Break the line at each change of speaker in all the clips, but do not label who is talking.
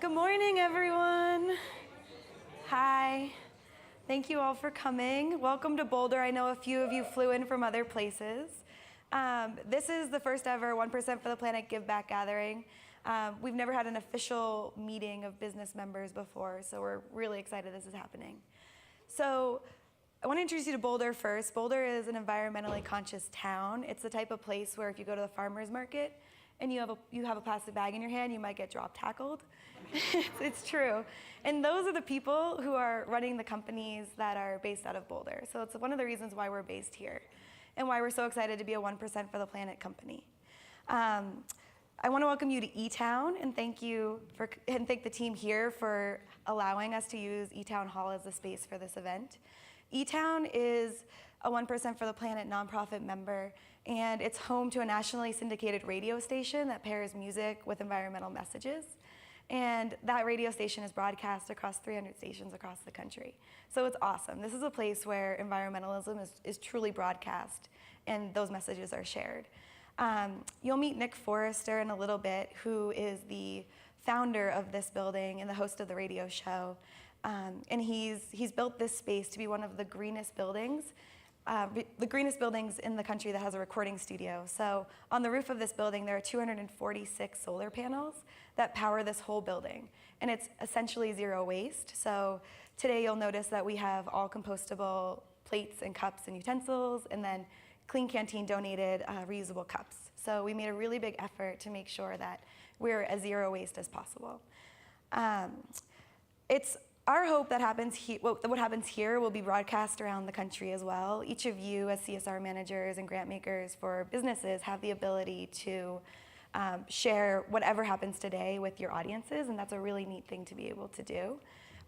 Good morning, everyone. Hi. Thank you all for coming. Welcome to Boulder. I know a few of you flew in from other places. This is the first ever 1% for the Planet Give Back gathering. We've never had an official meeting of business members before, so we're really excited this is happening. So I want to introduce you to Boulder first. Boulder is an environmentally conscious town. It's the type of place where if you go to the farmer's market and you have a plastic bag in your hand, you might get drop-tackled. It's true. And those are the people who are running the companies that are based out of Boulder. So it's one of the reasons why we're based here and why we're so excited to be a 1% for the Planet company. I want to welcome you to eTown and thank the team here for allowing us to use eTown Hall as the space for this event. eTown is a 1% for the Planet nonprofit member, and it's home to a nationally syndicated radio station that pairs music with environmental messages. And that radio station is broadcast across 300 stations across the country. So it's awesome. This is a place where environmentalism is truly broadcast and those messages are shared. You'll meet Nick Forster in a little bit, who is the founder of this building and the host of the radio show. And he's built this space to be one of the greenest buildings in the country that has a recording studio. So on the roof of this building, there are 246 solar panels that power this whole building. And it's essentially zero waste. So today you'll notice that we have all compostable plates and cups and utensils, and then Clean Canteen donated reusable cups. So we made a really big effort to make sure that we're as zero waste as possible. It's our hope that what happens here will be broadcast around the country as well. Each of you as CSR managers and grant makers for businesses have the ability to share whatever happens today with your audiences, and that's a really neat thing to be able to do.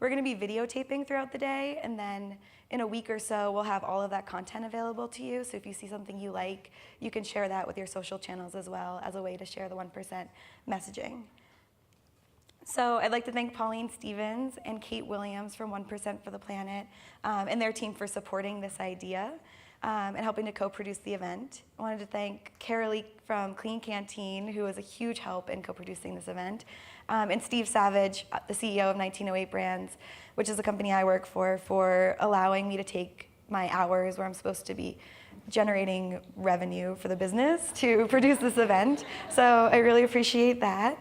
We're going to be videotaping throughout the day, and then in a week or so, we'll have all of that content available to you. So if you see something you like, you can share that with your social channels as well as a way to share the 1% messaging. So I'd like to thank Pauline Stevens and Kate Williams from 1% for the Planet and their team for supporting this idea and helping to co-produce the event. I wanted to thank Carolee from Clean Canteen, who was a huge help in co-producing this event, and Steve Savage, the CEO of 1908 Brands, which is the company I work for allowing me to take my hours where I'm supposed to be generating revenue for the business to produce this event. So I really appreciate that.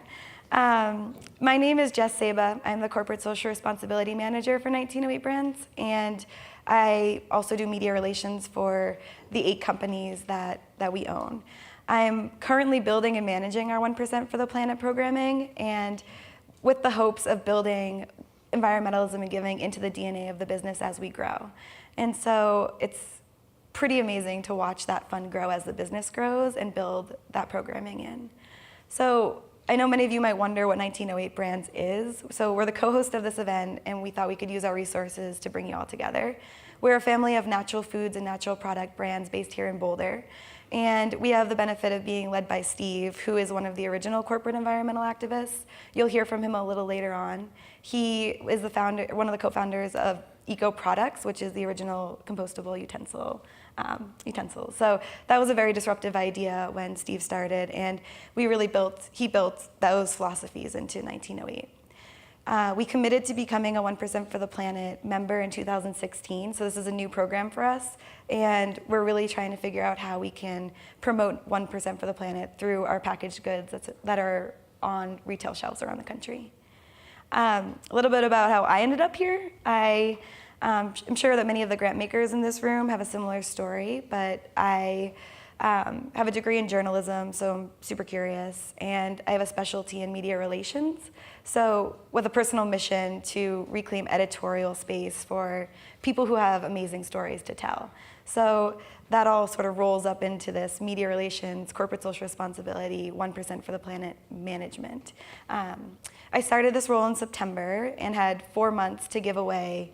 My name is Jess Saba. I'm the Corporate Social Responsibility Manager for 1908 Brands, and I also do media relations for the 8 companies that we own. I'm currently building and managing our 1% for the Planet programming, and with the hopes of building environmentalism and giving into the DNA of the business as we grow. And so it's pretty amazing to watch that fund grow as the business grows and build that programming in. So I know many of you might wonder what 1908 Brands is. So we're the co-host of this event, and we thought we could use our resources to bring you all together. We're a family of natural foods and natural product brands based here in Boulder. And we have the benefit of being led by Steve, who is one of the original corporate environmental activists. You'll hear from him a little later on. He is one of the co-founders of Eco Products, which is the original compostable utensils. So that was a very disruptive idea when Steve started, and he built those philosophies into 1908. We committed to becoming a 1% for the Planet member in 2016, so this is a new program for us, and we're really trying to figure out how we can promote 1% for the Planet through our packaged goods that are on retail shelves around the country. A little bit about how I ended up here. I'm sure that many of the grant makers in this room have a similar story, but I have a degree in journalism, so I'm super curious, and I have a specialty in media relations, so with a personal mission to reclaim editorial space for people who have amazing stories to tell. So that all sort of rolls up into this media relations, corporate social responsibility, 1% for the Planet management. I started this role in September and had 4 months to give away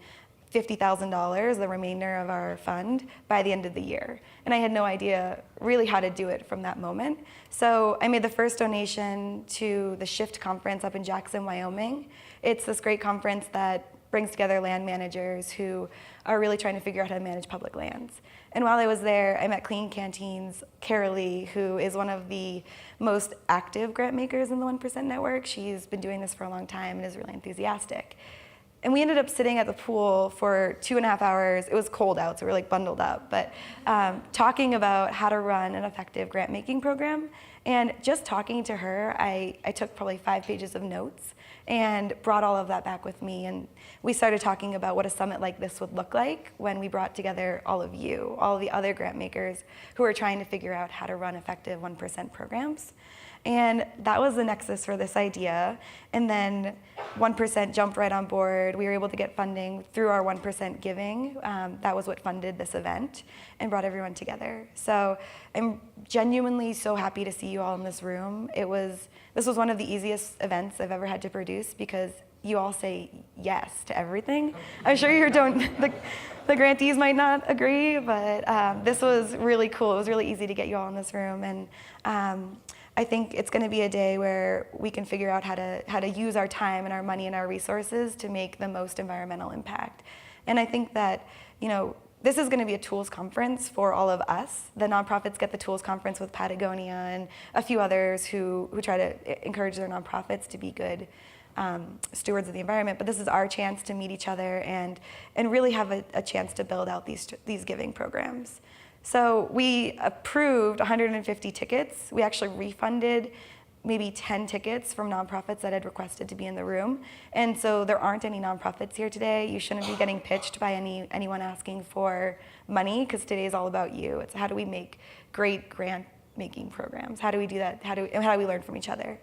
$50,000, the remainder of our fund, by the end of the year. And I had no idea really how to do it from that moment. So I made the first donation to the Shift conference up in Jackson, Wyoming. It's this great conference that brings together land managers who are really trying to figure out how to manage public lands. And while I was there, I met Clean Canteen's Carolee, who is one of the most active grant makers in the 1% network. She's been doing this for a long time and is really enthusiastic. And we ended up sitting at the pool for 2.5 hours. It was cold out, so we were like bundled up, but talking about how to run an effective grant making program. And just talking to her, I took probably 5 pages of notes and brought all of that back with me. And we started talking about what a summit like this would look like when we brought together all of you, all of the other grant makers who are trying to figure out how to run effective 1% programs. And that was the nexus for this idea. And then 1% jumped right on board. We were able to get funding through our 1% giving. That was what funded this event and brought everyone together. So I'm genuinely so happy to see you all in this room. This was one of the easiest events I've ever had to produce because you all say yes to everything. I'm sure the grantees might not agree, but this was really cool. It was really easy to get you all in this room. And I think it's going to be a day where we can figure out how to use our time and our money and our resources to make the most environmental impact. And I think that, this is going to be a tools conference for all of us. The nonprofits get the tools conference with Patagonia and a few others who try to encourage their nonprofits to be good stewards of the environment. But this is our chance to meet each other and really have a chance to build out these giving programs. So we approved 150 tickets. We actually refunded maybe 10 tickets from nonprofits that had requested to be in the room. And so there aren't any nonprofits here today. You shouldn't be getting pitched by anyone asking for money, because today is all about you. It's how do we make great grant making programs? How do we do that? How do we learn from each other?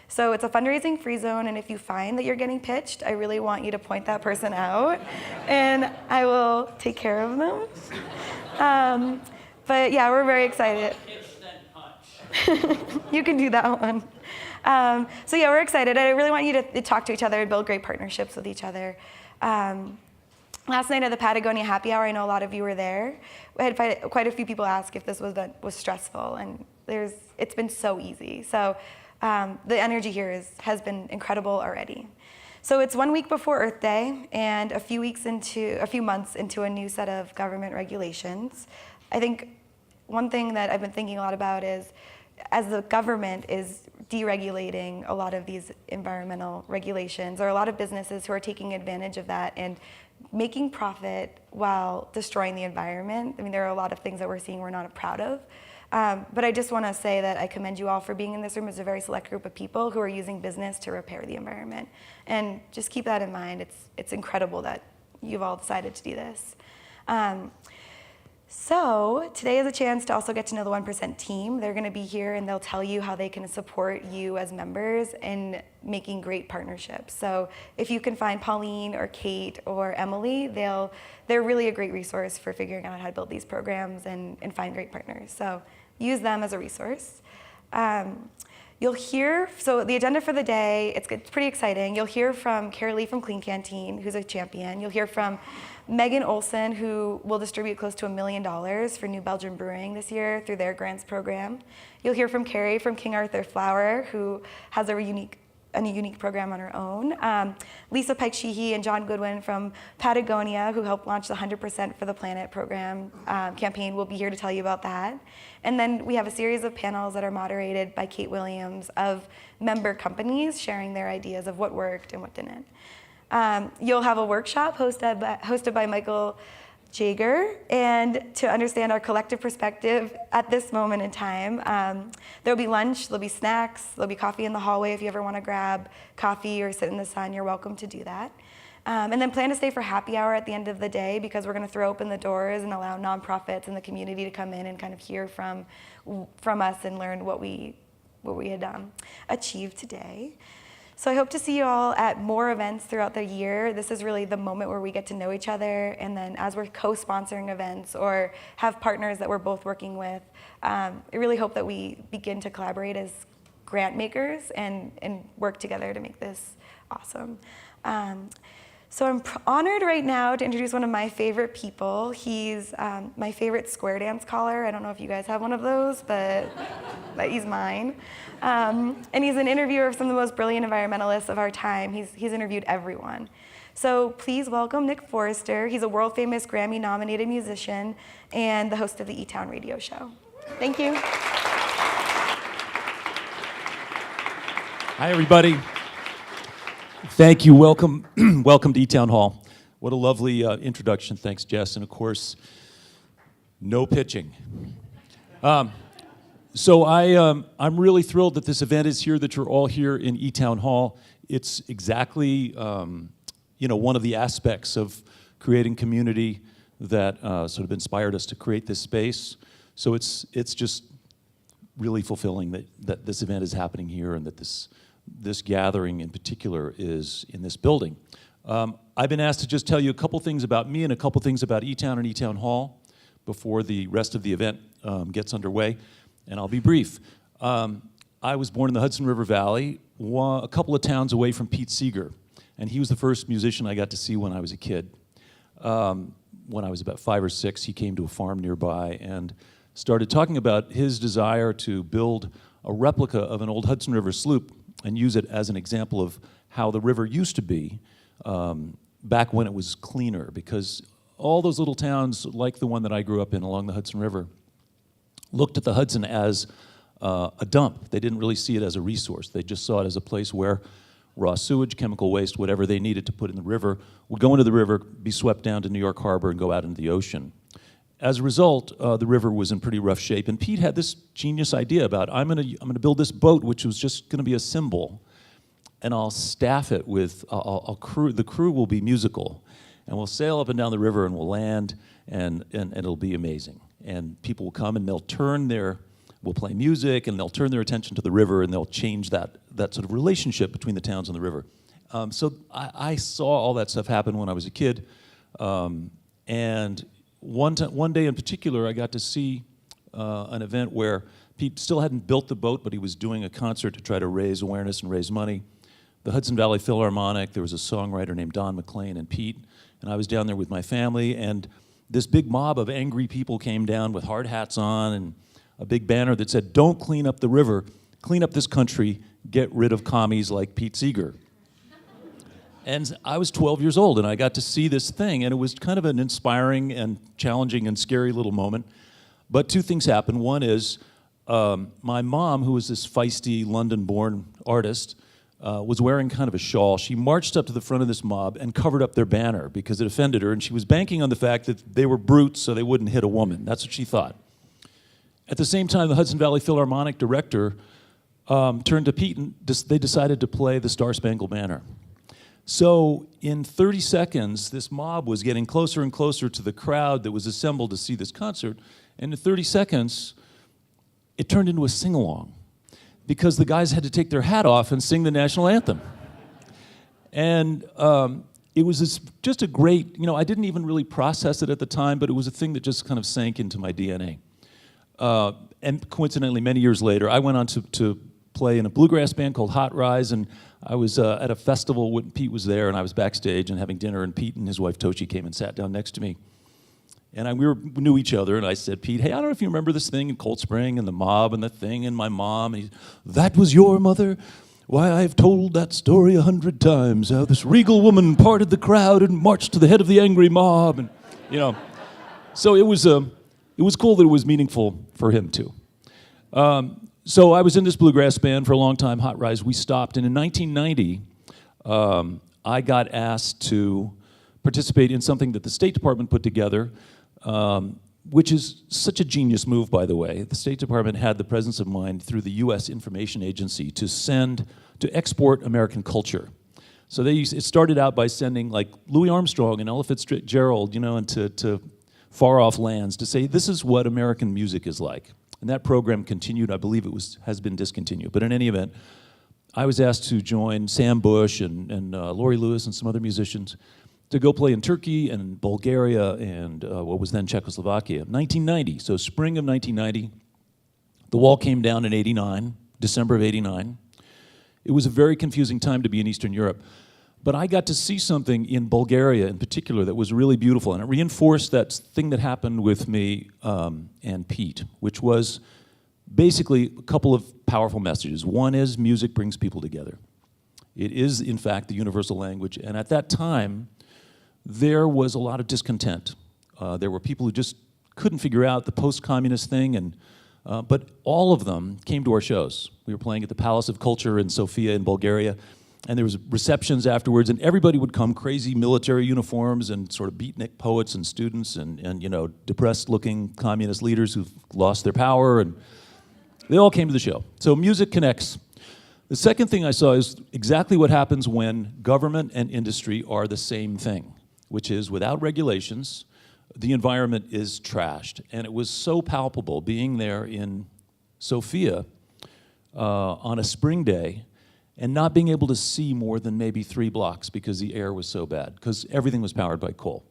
So it's a fundraising free zone, and if you find that you're getting pitched, I really want you to point that person out, and I will take care of them. But yeah, we're very excited. You can do that one. So yeah, we're excited. I really want you to talk to each other and build great partnerships with each other. Last night at the Patagonia happy hour, I know a lot of you were there. We had quite a few people ask if this was stressful, and it's been so easy. So the energy here has been incredible already. So it's 1 week before Earth Day and a few months into a new set of government regulations. I think one thing that I've been thinking a lot about is, as the government is deregulating a lot of these environmental regulations, there are a lot of businesses who are taking advantage of that and making profit while destroying the environment. I mean, there are a lot of things that we're seeing we're not proud of. But I just want to say that I commend you all for being in this room. It's a very select group of people who are using business to repair the environment. And just keep that in mind. It's incredible that you've all decided to do this. So today is a chance to also get to know the 1% team. They're going to be here and they'll tell you how they can support you as members in making great partnerships. So if you can find Pauline or Kate or Emily, they're really a great resource for figuring out how to build these programs and find great partners. So use them as a resource. You'll hear, so the agenda for the day, it's pretty exciting. You'll hear from Carolee from Clean Canteen, who's a champion. You'll hear from Megan Olson, who will distribute close to $1 million for New Belgium Brewing this year through their grants program. You'll hear from Carrie from King Arthur Flour, who has a unique program on her own. Lisa Pike Sheehy and John Goodwin from Patagonia, who helped launch the 100% for the Planet program campaign, will be here to tell you about that. And then we have a series of panels that are moderated by Kate Williams of member companies sharing their ideas of what worked and what didn't. You'll have a workshop hosted by Michael Jager, and to understand our collective perspective at this moment in time. There'll be lunch, there'll be snacks, there'll be coffee in the hallway. If you ever want to grab coffee or sit in the sun, you're welcome to do that. And then plan to stay for happy hour at the end of the day, because we're going to throw open the doors and allow nonprofits and the community to come in and kind of hear from us and learn what we had achieved today. So I hope to see you all at more events throughout the year. This is really the moment where we get to know each other, and then as we're co-sponsoring events or have partners that we're both working with, I really hope that we begin to collaborate as grant makers and work together to make this awesome. So I'm honored right now to introduce one of my favorite people. He's my favorite square dance caller. I don't know if you guys have one of those, but he's mine. And he's an interviewer of some of the most brilliant environmentalists of our time. He's interviewed everyone. So please welcome Nick Forster. He's a world-famous Grammy-nominated musician and the host of the eTown radio show. Thank you.
Hi, everybody. Thank you. Welcome, welcome to eTown Hall. What a lovely introduction. Thanks, Jess. And of course, no pitching. So I'm really thrilled that this event is here, that you're all here in eTown Hall. It's exactly one of the aspects of creating community that sort of inspired us to create this space. So it's just really fulfilling that this event is happening here and that this gathering in particular is in this building. I've been asked to just tell you a couple things about me and a couple things about eTown and eTown Hall before the rest of the event gets underway, and I'll be brief. I was born in the Hudson River Valley, a couple of towns away from Pete Seeger, and he was the first musician I got to see when I was a kid. When I was about 5 or 6, he came to a farm nearby and started talking about his desire to build a replica of an old Hudson River sloop and use it as an example of how the river used to be back when it was cleaner, because all those little towns, like the one that I grew up in along the Hudson River, looked at the Hudson as a dump. They didn't really see it as a resource. They just saw it as a place where raw sewage, chemical waste, whatever they needed to put in the river, would go into the river, be swept down to New York Harbor, and go out into the ocean. As a result, the river was in pretty rough shape, and Pete had this genius idea about, I'm gonna build this boat, which was just gonna be a symbol, and I'll staff it with, the crew will be musical, and we'll sail up and down the river, and we'll land, and it'll be amazing. And people will come, and we'll play music, and they'll turn their attention to the river, and they'll change that sort of relationship between the towns and the river. So I saw all that stuff happen when I was a kid, and one day in particular, I got to see an event where Pete still hadn't built the boat, but he was doing a concert to try to raise awareness and raise money. The Hudson Valley Philharmonic, there was a songwriter named Don McLean and Pete, and I was down there with my family, and this big mob of angry people came down with hard hats on and a big banner that said, "Don't clean up the river, clean up this country, get rid of commies like Pete Seeger." And I was 12 years old, and I got to see this thing, and it was kind of an inspiring and challenging and scary little moment. But two things happened. One is my mom, who was this feisty London-born artist, was wearing kind of a shawl. She marched up to the front of this mob and covered up their banner because it offended her, and she was banking on the fact that they were brutes so they wouldn't hit a woman. That's what she thought. At the same time, the Hudson Valley Philharmonic director turned to Pete, and they decided to play the Star-Spangled Banner. So in 30 seconds, this mob was getting closer and closer to the crowd that was assembled to see this concert, and in 30 seconds, it turned into a sing-along, because the guys had to take their hat off and sing the national anthem. And it was just a great, I didn't even really process it at the time, but it was a thing that just kind of sank into my DNA. And coincidentally, many years later, I went on to play in a bluegrass band called Hot Rise, and I was at a festival when Pete was there, and I was backstage and having dinner, and Pete and his wife Tochi came and sat down next to me. And we knew each other, and I said, "Pete, hey, I don't know if you remember this thing in Cold Spring, and the mob, and the thing, and my mom." And "That was your mother? Why, I've told that story 100 times, how this regal woman parted the crowd and marched to the head of the angry mob." And, so it was cool that it was meaningful for him, too. So I was in this bluegrass band for a long time, Hot Rise. We stopped, and in 1990, I got asked to participate in something that the State Department put together, which is such a genius move, by the way. The State Department had the presence of mind through the U.S. Information Agency to export American culture. So it started out by sending like Louis Armstrong and Ella Fitzgerald, into far-off lands to say, this is what American music is like. And that program continued. I believe has been discontinued. But in any event, I was asked to join Sam Bush and Laurie Lewis and some other musicians to go play in Turkey and Bulgaria and what was then Czechoslovakia. 1990, so spring of 1990. The wall came down in 89, December of 89. It was a very confusing time to be in Eastern Europe. But I got to see something in Bulgaria in particular that was really beautiful, and it reinforced that thing that happened with me and Pete, which was basically a couple of powerful messages. One is music brings people together. It is, in fact, the universal language. And at that time, there was a lot of discontent. There were people who just couldn't figure out the post-communist thing, but all of them came to our shows. We were playing at the Palace of Culture in Sofia in Bulgaria, and there was receptions afterwards, and everybody would come, crazy military uniforms and sort of beatnik poets and students and depressed-looking communist leaders who've lost their power, and they all came to the show. So music connects. The second thing I saw is exactly what happens when government and industry are the same thing, which is without regulations, the environment is trashed. And it was so palpable being there in Sofia on a spring day and not being able to see more than maybe 3 blocks because the air was so bad, because everything was powered by coal.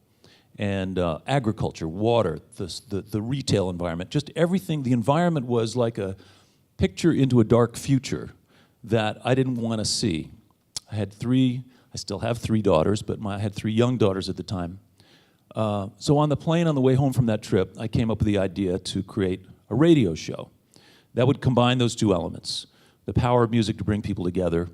And agriculture, water, the retail environment, just everything. The environment was like a picture into a dark future that I didn't want to see. I still have 3 daughters, but I had 3 young daughters at the time. So on the plane on the way home from that trip, I came up with the idea to create a radio show that would combine those 2 elements, the power of music to bring people together,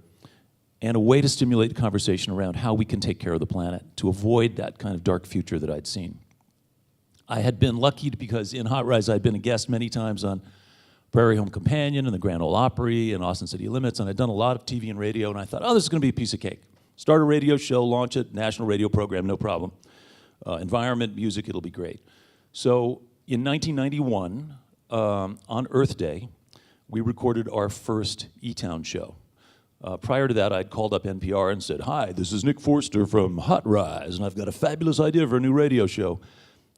and a way to stimulate the conversation around how we can take care of the planet to avoid that kind of dark future that I'd seen. I had been lucky because in Hot Rise I'd been a guest many times on Prairie Home Companion and the Grand Ole Opry and Austin City Limits, and I'd done a lot of TV and radio, and I thought, oh, this is going to be a piece of cake. Start a radio show, launch it, national radio program, no problem. Environment, music, it'll be great. So in 1991, on Earth Day, we recorded our first eTown show. Prior to that, I'd called up NPR and said, hi, this is Nick Forster from Hot Rise, and I've got a fabulous idea for a new radio show.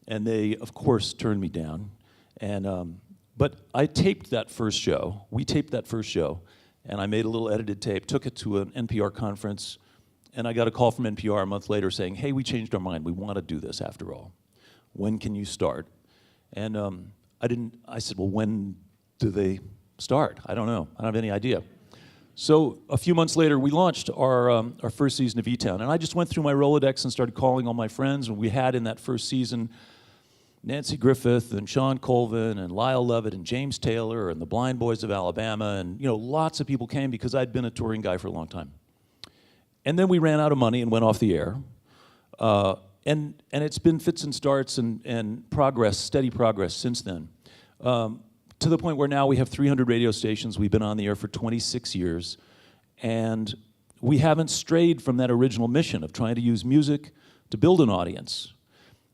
And they, of course, turned me down. But I taped that first show. We taped that first show, and I made a little edited tape, took it to an NPR conference, and I got a call from NPR a month later saying, hey, we changed our mind. We want to do this after all. When can you start? And I said, well, when do they start? I don't know. I don't have any idea. So a few months later, we launched our first season of eTown. And I just went through my Rolodex and started calling all my friends. And we had in that first season Nancy Griffith and Sean Colvin and Lyle Lovett and James Taylor and the Blind Boys of Alabama. And lots of people came because I'd been a touring guy for a long time. And then we ran out of money and went off the air. And it's been fits and starts and progress, steady progress since then. To the point where now we have 300 radio stations. We've been on the air for 26 years. And we haven't strayed from that original mission of trying to use music to build an audience.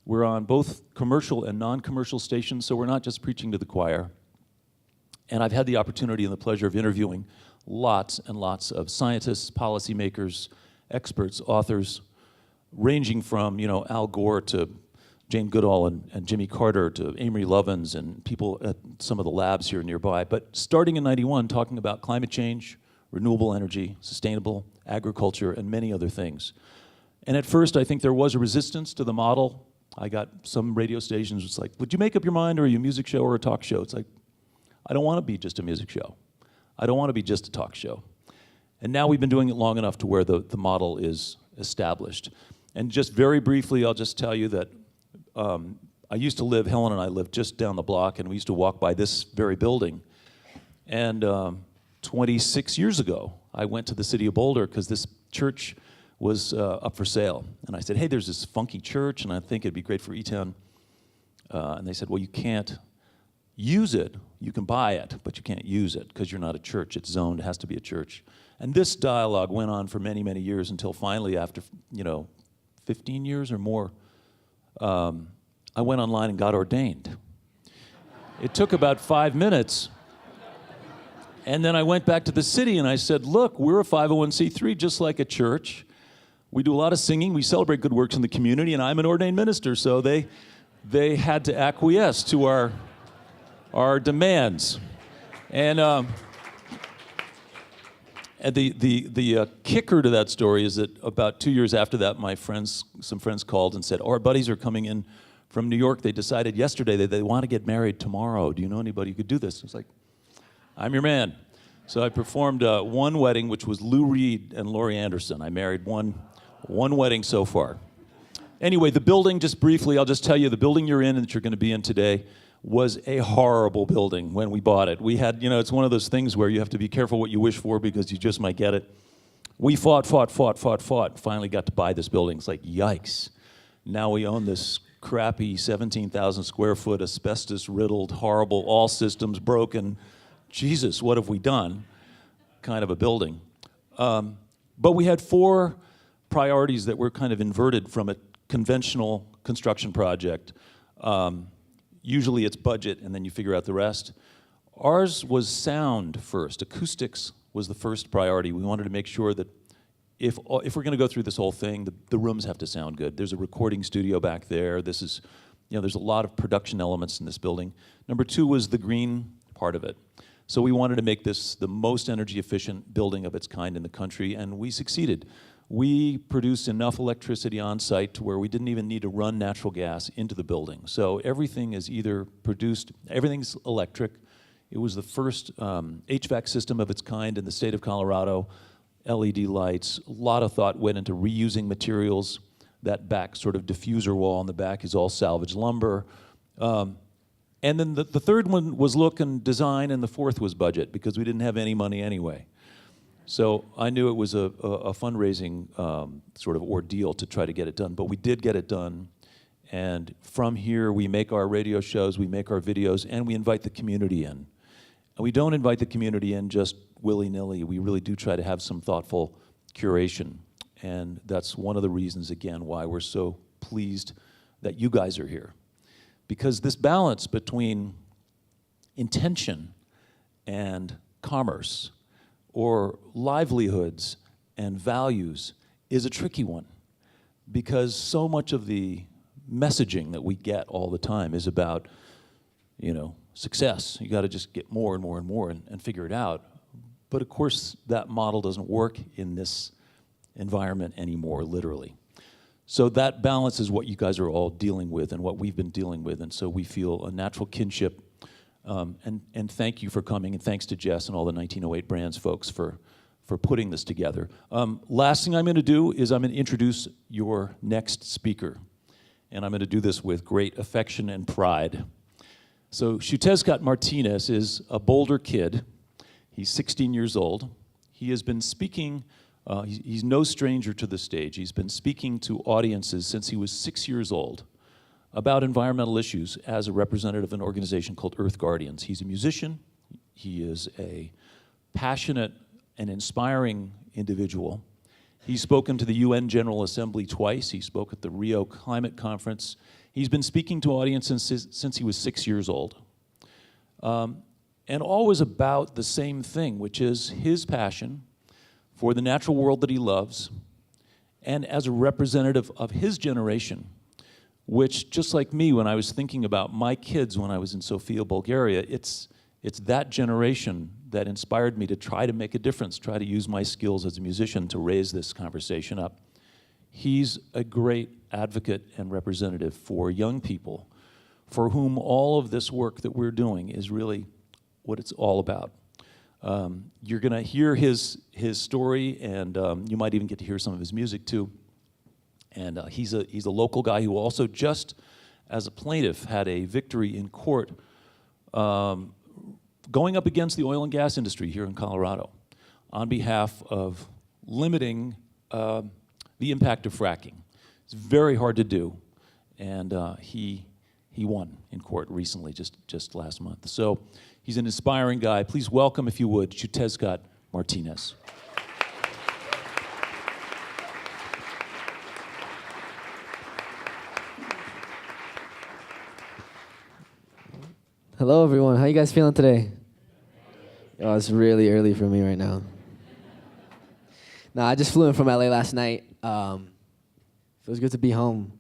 We're on both commercial and non-commercial stations, so we're not just preaching to the choir. And I've had the opportunity and the pleasure of interviewing lots and lots of scientists, policymakers, experts, authors, ranging from, Al Gore to Jane Goodall and Jimmy Carter to Amory Lovins and people at some of the labs here nearby. But starting in '91, talking about climate change, renewable energy, sustainable agriculture, and many other things. And at first, I think there was a resistance to the model. I got some radio stations, it's like, would you make up your mind, or are you a music show or a talk show? It's like, I don't want to be just a music show. I don't want to be just a talk show. And now we've been doing it long enough to where the model is established. And just very briefly, I'll just tell you that I used to live, Helen and I lived just down the block, and we used to walk by this very building. And 26 years ago, I went to the city of Boulder because this church was up for sale. And I said, hey, there's this funky church, and I think it'd be great for eTown. And they said, well, you can't use it. You can buy it, but you can't use it because you're not a church. It's zoned. It has to be a church. And this dialogue went on for many, many years until finally, after 15 years or more, I went online and got ordained. It took about 5 minutes. And then I went back to the city and I said, look, we're a 501c3 just like a church. We do a lot of singing. We celebrate good works in the community, and I'm an ordained minister, so they had to acquiesce to our demands. And the kicker to that story is that about 2 years after that, some friends called and said, our buddies are coming in from New York. They decided yesterday that they want to get married tomorrow. Do you know anybody who could do this? I was like, I'm your man. So I performed one wedding, which was Lou Reed and Laurie Anderson. I married one wedding so far. Anyway, the building, just briefly, I'll just tell you, the building you're in and that you're going to be in today was a horrible building when we bought it. We had, it's one of those things where you have to be careful what you wish for because you just might get it. We fought, finally got to buy this building. It's like, yikes. Now we own this crappy 17,000 square foot, asbestos-riddled, horrible, all systems broken, Jesus, what have we done, kind of a building. But we had 4 priorities that were kind of inverted from a conventional construction project. Usually it's budget, and then you figure out the rest. Ours was sound first. Acoustics was the first priority. We wanted to make sure that if we're going to go through this whole thing, the rooms have to sound good. There's a recording studio back there. This is, there's a lot of production elements in this building. Number 2 was the green part of it. So we wanted to make this the most energy efficient building of its kind in the country, and we succeeded. We produced enough electricity on site to where we didn't even need to run natural gas into the building. So everything is either produced, everything's electric. It was the first HVAC system of its kind in the state of Colorado. LED lights, a lot of thought went into reusing materials. That back sort of diffuser wall on the back is all salvage lumber. And then the third one was look and design, and the fourth was budget, because we didn't have any money anyway. So I knew it was a fundraising sort of ordeal to try to get it done, but we did get it done. And from here, we make our radio shows, we make our videos, and we invite the community in. And we don't invite the community in just willy-nilly. We really do try to have some thoughtful curation. And that's one of the reasons, again, why we're so pleased that you guys are here. Because this balance between intention and commerce, or livelihoods and values, is a tricky one. Because so much of the messaging that we get all the time is about, success. You got to just get more and more and more and figure it out. But of course, that model doesn't work in this environment anymore, literally. So that balance is what you guys are all dealing with and what we've been dealing with, and so we feel a natural kinship. And thank you for coming, and thanks to Jess and all the 1908 Brands folks for putting this together. Last thing I'm going to do is I'm going to introduce your next speaker, and I'm going to do this with great affection and pride. So Xiuhtezcatl Martinez is a Boulder kid. He's 16 years old. He has been speaking. He's no stranger to the stage. He's been speaking to audiences since he was 6 years old about environmental issues as a representative of an organization called Earth Guardians. He's a musician. He is a passionate and inspiring individual. He's spoken to the UN General Assembly twice. He spoke at the Rio Climate Conference. He's been speaking to audiences since he was 6 years old. And always about the same thing, which is his passion for the natural world that he loves, and as a representative of his generation, which, just like me, when I was thinking about my kids when I was in Sofia, Bulgaria, it's that generation that inspired me to try to make a difference, try to use my skills as a musician to raise this conversation up. He's a great advocate and representative for young people, for whom all of this work that we're doing is really what it's all about. You're going to hear his story, and you might even get to hear some of his music too. And he's a local guy who also, just as a plaintiff, had a victory in court going up against the oil and gas industry here in Colorado on behalf of limiting the impact of fracking. It's very hard to do, and he won in court recently, just last month. So he's an inspiring guy. Please welcome, if you would, Xiuhtezcatl Martinez.
Hello, everyone. How you guys feeling today? Oh, it's really early for me right now. I just flew in from LA last night. Feels good to be home.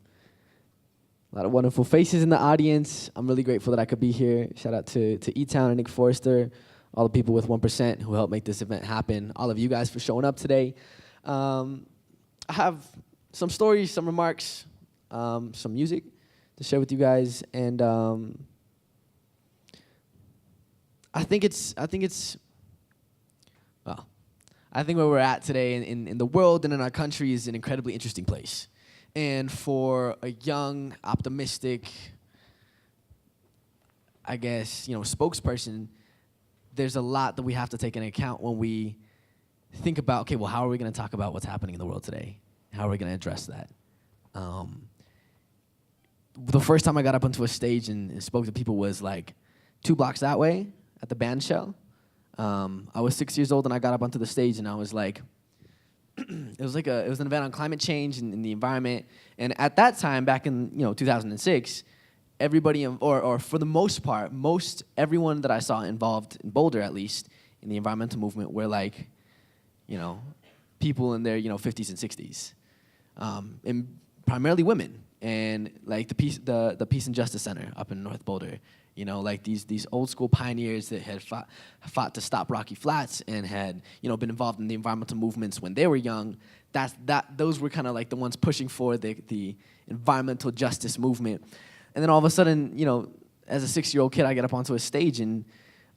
A lot of wonderful faces in the audience. I'm really grateful that I could be here. Shout out to eTown and Nick Forster, all the people with 1% who helped make this event happen, all of you guys for showing up today. I have some stories, some remarks, some music to share with you guys, and I think where we're at today in the world and in our country is an incredibly interesting place. And for a young, optimistic, I guess, spokesperson, there's a lot that we have to take into account when we think about, okay, well, how are we going to talk about what's happening in the world today? How are we going to address that? The first time I got up onto a stage and spoke to people was like 2 blocks that way at the band shell. I was 6 years old and I got up onto the stage and I was like, it was an event on climate change and the environment. And at that time, back in 2006, everybody, or for the most part, everyone that I saw involved in Boulder, at least in the environmental movement, were like, people in their 50s and 60s, and primarily women. And like the Peace and Justice Center up in North Boulder, like these old school pioneers that had fought to stop Rocky Flats and had been involved in the environmental movements when they were young. Those were kind of like the ones pushing for the environmental justice movement. And then all of a sudden, as a 6-year-old kid, I get up onto a stage, and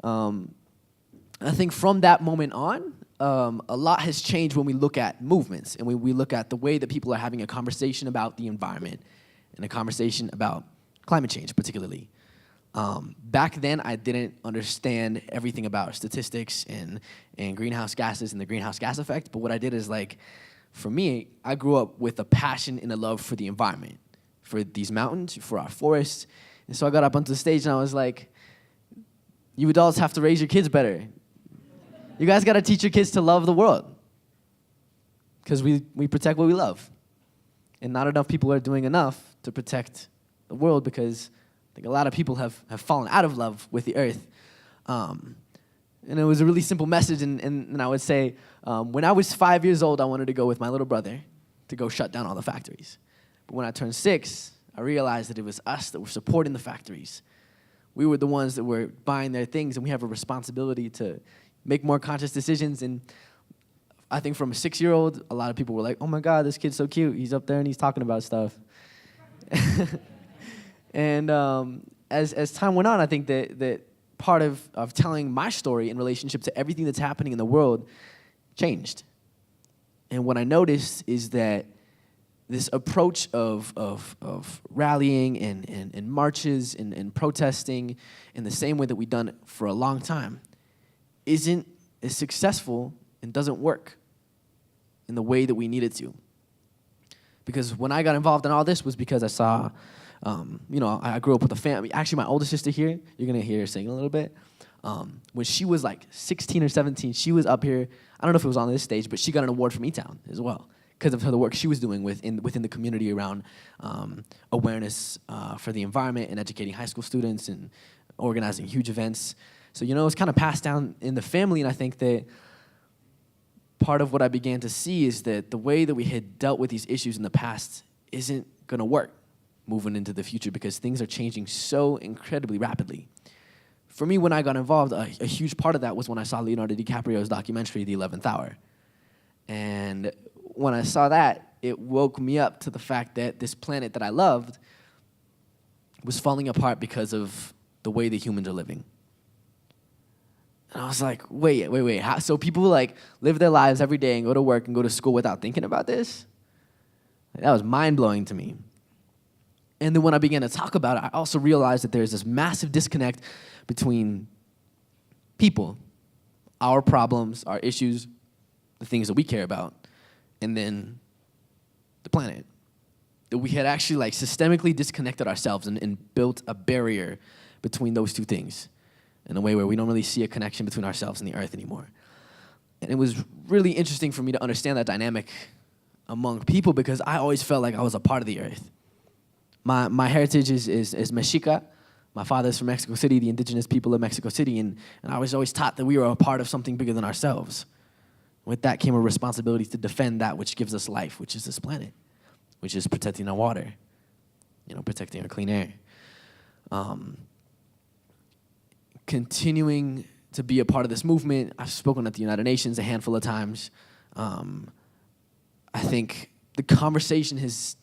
I think from that moment on, a lot has changed when we look at movements and we look at the way that people are having a conversation about the environment and a conversation about climate change, particularly. Back then, I didn't understand everything about statistics and greenhouse gases and the greenhouse gas effect. But what I did is, like, for me, I grew up with a passion and a love for the environment, for these mountains, for our forests. And so I got up onto the stage and I was like, you adults have to raise your kids better. You guys got to teach your kids to love the world, because we protect what we love. And not enough people are doing enough to protect the world, because I think a lot of people have fallen out of love with the earth. And it was a really simple message, and I would say, when I was 5 years old, I wanted to go with my little brother to go shut down all the factories. But when I turned 6, I realized that it was us that were supporting the factories. We were the ones that were buying their things, and we have a responsibility to make more conscious decisions. And I think from a 6-year-old, a lot of people were like, oh my God, this kid's so cute. He's up there and he's talking about stuff. And as time went on, I think that part of telling my story in relationship to everything that's happening in the world changed. And what I noticed is that this approach of rallying and marches and protesting in the same way that we've done it for a long time isn't as successful and doesn't work in the way that we need it to. Because when I got involved in all this was because I saw, I grew up with a family. Actually, my older sister here, you're going to hear her sing a little bit. When she was like 16 or 17, she was up here. I don't know if it was on this stage, but she got an award from eTown as well, because of the work she was doing within the community around awareness for the environment and educating high school students and organizing huge events. So, it was kind of passed down in the family, and I think that part of what I began to see is that the way that we had dealt with these issues in the past isn't going to work moving into the future, because things are changing so incredibly rapidly. For me, when I got involved, a huge part of that was when I saw Leonardo DiCaprio's documentary, The 11th Hour. And when I saw that, it woke me up to the fact that this planet that I loved was falling apart because of the way that humans are living. And I was like, wait, how? So people like live their lives every day and go to work and go to school without thinking about this? That was mind-blowing to me. And then when I began to talk about it, I also realized that there's this massive disconnect between people, our problems, our issues, the things that we care about, and then the planet. That we had actually like systemically disconnected ourselves and built a barrier between those two things in a way where we don't really see a connection between ourselves and the earth anymore. And it was really interesting for me to understand that dynamic among people, because I always felt like I was a part of the earth. My heritage is Mexica. My father's from Mexico City, the indigenous people of Mexico City, and I was always taught that we were a part of something bigger than ourselves. With that came a responsibility to defend that which gives us life, which is this planet, which is protecting our water, protecting our clean air. Continuing to be a part of this movement, I've spoken at the United Nations a handful of times. I think the conversation has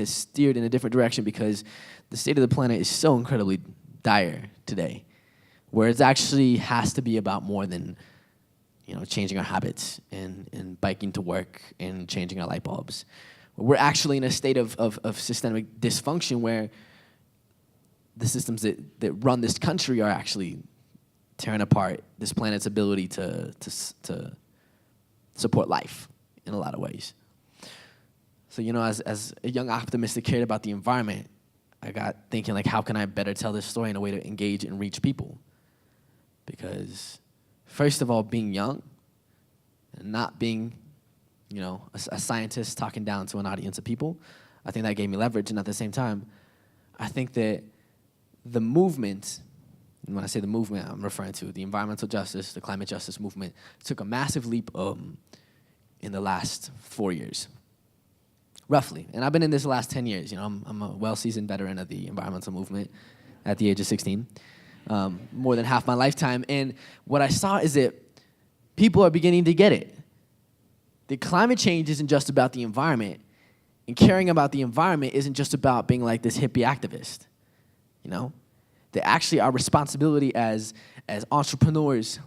steered in a different direction, because the state of the planet is so incredibly dire today, where it actually has to be about more than changing our habits and biking to work and changing our light bulbs. We're actually in a state of systemic dysfunction where the systems that run this country are actually tearing apart this planet's ability to support life in a lot of ways. So, as a young optimist that cared about the environment, I got thinking, like, how can I better tell this story in a way to engage and reach people? Because, first of all, being young and not being, a scientist talking down to an audience of people, I think that gave me leverage. And at the same time, I think that the movement, and when I say the movement, I'm referring to the environmental justice, the climate justice movement, took a massive leap in the last 4 years, roughly. And I've been in this the last 10 years. I'm a well-seasoned veteran of the environmental movement at the age of 16, more than half my lifetime. And what I saw is that people are beginning to get it. The climate change isn't just about the environment, and caring about the environment isn't just about being like this hippie activist, That actually our responsibility as entrepreneurs,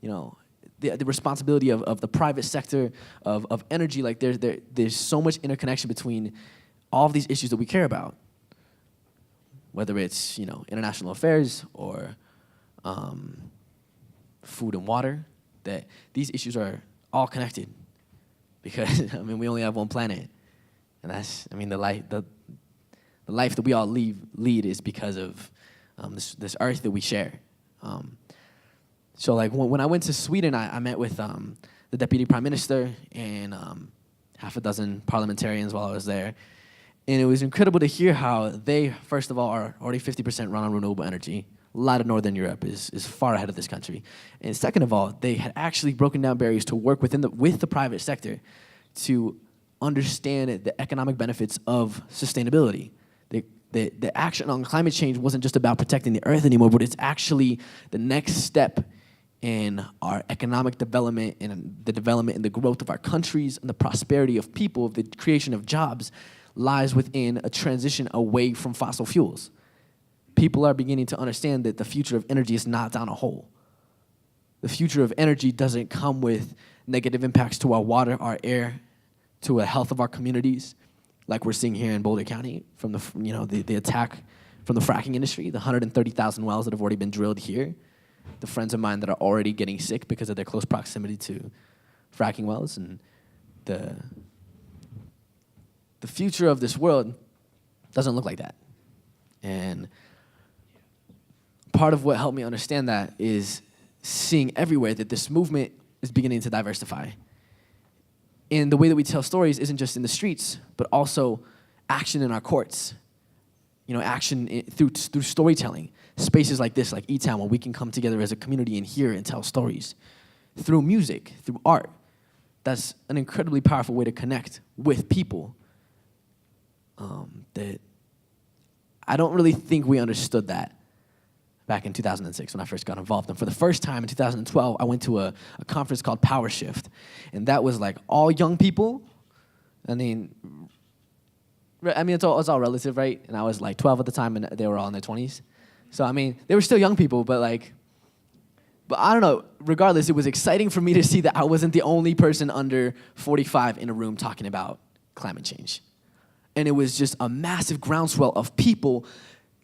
the responsibility of the private sector, of energy, like there's so much interconnection between all of these issues that we care about, whether it's, international affairs or food and water, that these issues are all connected because, we only have one planet. And that's, the life that we all lead is because of this earth that we share. So like when I went to Sweden, I met with the deputy prime minister and half a dozen parliamentarians while I was there. And it was incredible to hear how they, first of all, are already 50% run on renewable energy. A lot of Northern Europe is far ahead of this country. And second of all, they had actually broken down barriers to work with the private sector to understand the economic benefits of sustainability. The action on climate change wasn't just about protecting the earth anymore, but it's actually the next step in our economic development and the development and the growth of our countries and the prosperity of people, the creation of jobs lies within a transition away from fossil fuels. People are beginning to understand that the future of energy is not down a hole. The future of energy doesn't come with negative impacts to our water, our air, to the health of our communities, like we're seeing here in Boulder County from the attack from the fracking industry, the 130,000 wells that have already been drilled here, the friends of mine that are already getting sick because of their close proximity to fracking wells, and the future of this world doesn't look like that. And part of what helped me understand that is seeing everywhere that this movement is beginning to diversify. And the way that we tell stories isn't just in the streets, but also action in our courts. Action through storytelling. Spaces like this, like eTown, where we can come together as a community and hear and tell stories. Through music, through art. That's an incredibly powerful way to connect with people. That I don't really think we understood that back in 2006 when I first got involved. And for the first time in 2012, I went to a conference called Power Shift. And that was like all young people. It's all relative, right? And I was like 12 at the time, and they were all in their 20s. So, they were still young people, but I don't know. Regardless, it was exciting for me to see that I wasn't the only person under 45 in a room talking about climate change. And it was just a massive groundswell of people,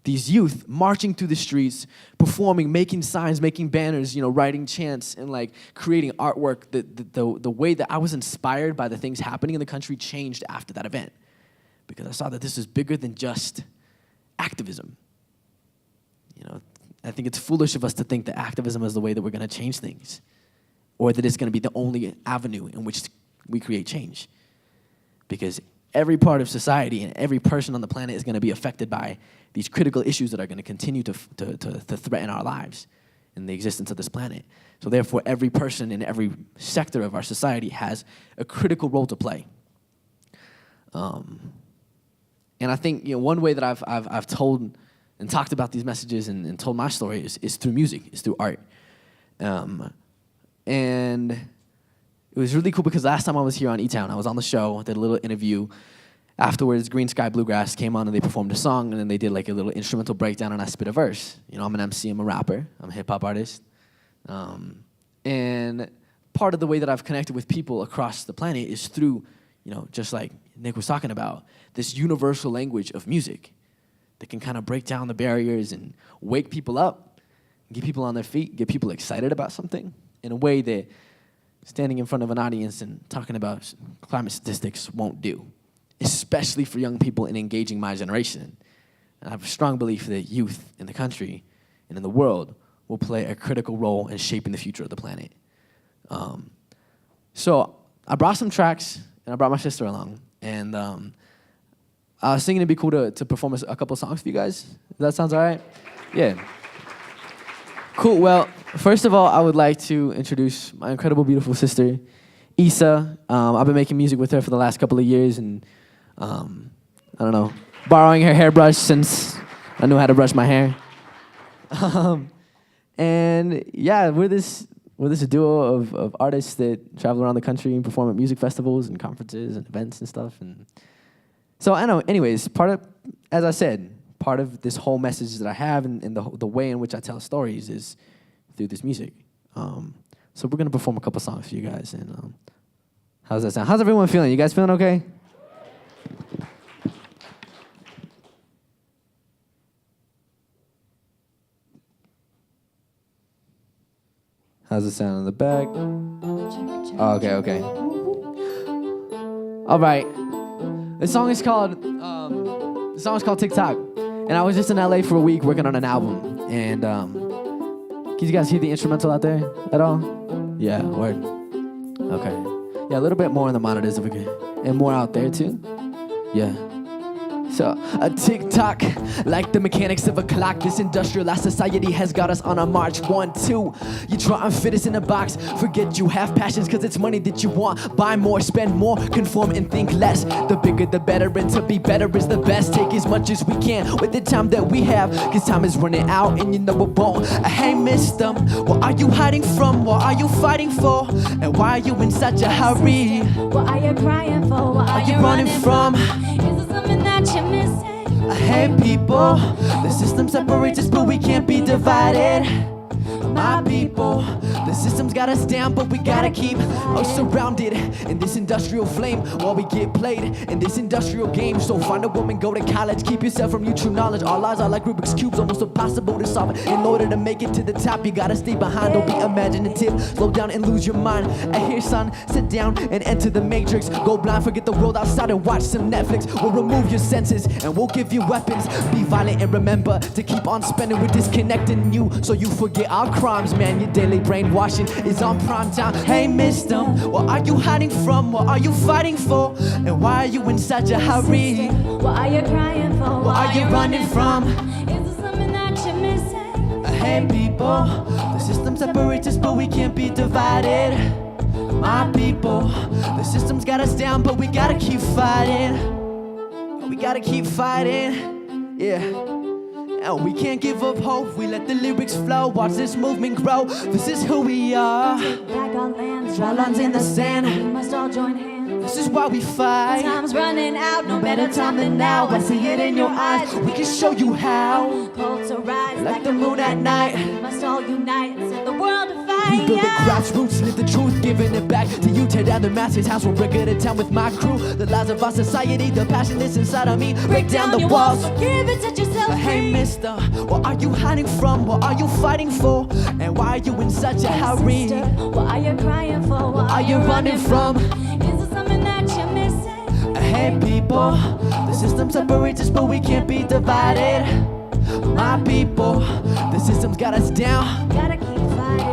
these youth marching through the streets, performing, making signs, making banners, writing chants, and like creating artwork. The way that I was inspired by the things happening in the country changed after that event, because I saw that this is bigger than just activism. I think it's foolish of us to think that activism is the way that we're going to change things, or that it's going to be the only avenue in which we create change, because every part of society and every person on the planet is going to be affected by these critical issues that are going to continue to threaten our lives and the existence of this planet. So therefore, every person in every sector of our society has a critical role to play. And I think one way that I've told and talked about these messages and told my story is through music, is through art. And it was really cool because last time I was here on eTown, I was on the show, did a little interview. Afterwards, Green Sky Bluegrass came on and they performed a song, and then they did like a little instrumental breakdown, and I spit a verse. I'm an MC, I'm a rapper, I'm a hip-hop artist. And part of the way that I've connected with people across the planet is through, just like Nick was talking about, this universal language of music that can kind of break down the barriers and wake people up, get people on their feet, get people excited about something in a way that standing in front of an audience and talking about climate statistics won't do, especially for young people and engaging my generation. And I have a strong belief that youth in the country and in the world will play a critical role in shaping the future of the planet. So I brought some tracks, and I brought my sister along. And I was thinking it'd be cool to perform a couple songs for you guys. That sounds all right? Yeah. Cool. Well, first of all, I would like to introduce my incredible, beautiful sister, Issa. I've been making music with her for the last couple of years, and I don't know, borrowing her hairbrush since I knew how to brush my hair. And yeah, we're this duo of artists that travel around the country and perform at music festivals and conferences and events and stuff. And so I know. Anyways, as I said, part of this whole message that I have and the way in which I tell stories is through this music. So we're gonna perform a couple songs for you guys. And how's that sound? How's everyone feeling? You guys feeling okay? How's it sound in the back? Oh, okay. All right. The song is called TikTok. And I was just in LA for a week working on an album. And can you guys hear the instrumental out there at all? Yeah, word. Okay. Yeah, a little bit more on the monitors if we can. And more out there too. Yeah. So, a tick-tock, like the mechanics of a clock. This industrialized society has got us on a march. 1, 2, you try and fit us in a box. Forget you have passions, cause it's money that you want. Buy more, spend more, conform and think less. The bigger the better, and to be better is the best. Take as much as we can with the time that we have, cause time is running out and you know it won't. Hey, mister, what are you hiding from? What are you fighting for? And why are you in such a hurry?
What are you crying for? What
Are you running from?
Is it something that you're missing?
Hey people, the system separates us but we can't be divided. My people, the system's got us down but we gotta keep surrounded in this industrial flame while we get played in this industrial game. So find a woman, go to college, keep yourself from your true knowledge. Our lives are like Rubik's Cubes, almost impossible to solve it. In order to make it to the top, you gotta stay behind, don't be imaginative. Slow down and lose your mind. And here son, sit down and enter the matrix. Go blind, forget the world outside and watch some Netflix. We'll remove your senses and we'll give you weapons. Be violent and remember to keep on spending. We're disconnecting you so you forget our crimes, man. Your daily brainwashing is on prime time. Hey mister, what are you hiding from? What are you fighting for? And why are you in such a hurry?
What are you crying for?
What are you running from?
Is it something that you're missing?
Hey people, the system separates us but we can't be divided. My people, the system's got us down but we gotta keep fighting. We gotta keep fighting, yeah. And we can't give up hope, we let the lyrics flow. Watch this movement grow, this is who we are.
Take back our land,
Draw lines in the sand.
We must all join hands.
This is why we fight.
Time's running out, no better
time than now. I see it in your eyes, we can show you how.
Cold to rise
Like the moon at night.
We must all unite and set the world to
We
fire.
build the grassroots, live the truth, giving it back to you. Tear down the masses, house will break it in town with my crew. The lies of our society, the passion that's inside of me. Break down the
your
walls.
forgive and set yourself
Hey
free.
mister, what are you hiding from? What are you fighting for? And why are you in such a hurry?
Sister, what are you crying for? What
Are you running from?
Is it something that you're missing?
Hey people, the system separates us but we can't be divided. My people, the system's got us down.
Gotta keep fighting.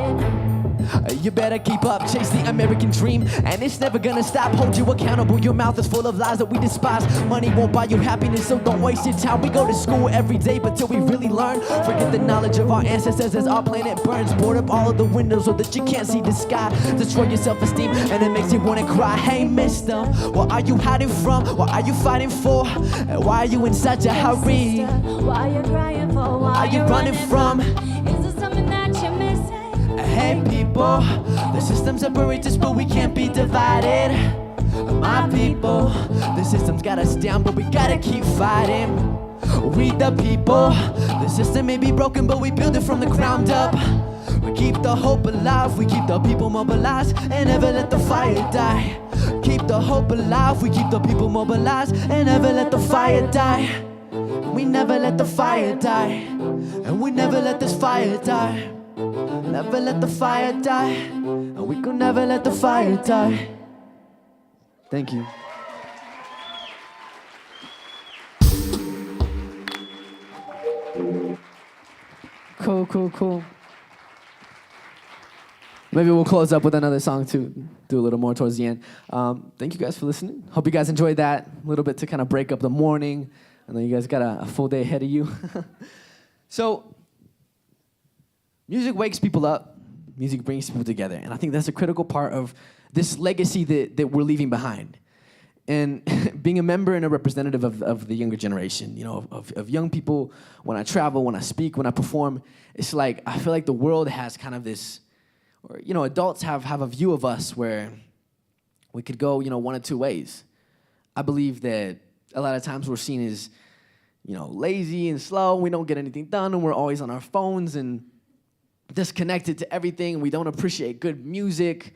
You better keep up, chase the American dream, and it's never gonna stop. Hold you accountable, your mouth is full of lies that we despise. Money won't buy you happiness, so don't waste your time. We go to school every day, but till we really learn, forget the knowledge of our ancestors as our planet burns. Board up all of the windows so that you can't see the sky. Destroy your self-esteem, and it makes you wanna cry. Hey mister, what are you hiding from? What are you fighting for? And why are you in such a hurry?
Sister, what are you crying for? What
Are you running from?
Is it something that you're missing?
Hey people, the system separates us but we can't be divided. My people, the system's got us down but we gotta keep fighting. We the people, the system may be broken but we build it from the ground up. We keep the hope alive, we keep the people mobilized, and never let the fire die. Keep the hope alive, we keep the people mobilized, and never let the fire die. We never let the fire die, and we never let this fire die. Never let the fire die, and we could never let the fire die. Thank you. Cool. Maybe we'll close up with another song to do a little more towards the end. Thank you guys for listening. Hope you guys enjoyed that a little bit to kind of break up the morning. I know you guys got a full day ahead of you. So, music wakes people up. Music brings people together. And I think that's a critical part of this legacy that we're leaving behind. And being a member and a representative of the younger generation, you know, of young people, when I travel, when I speak, when I perform, it's like, I feel like the world has kind of this, or, you know, adults have a view of us where we could go, you know, one of two ways. I believe that a lot of times we're seen as, you know, lazy and slow, we don't get anything done, and we're always on our phones and disconnected to everything, and we don't appreciate good music.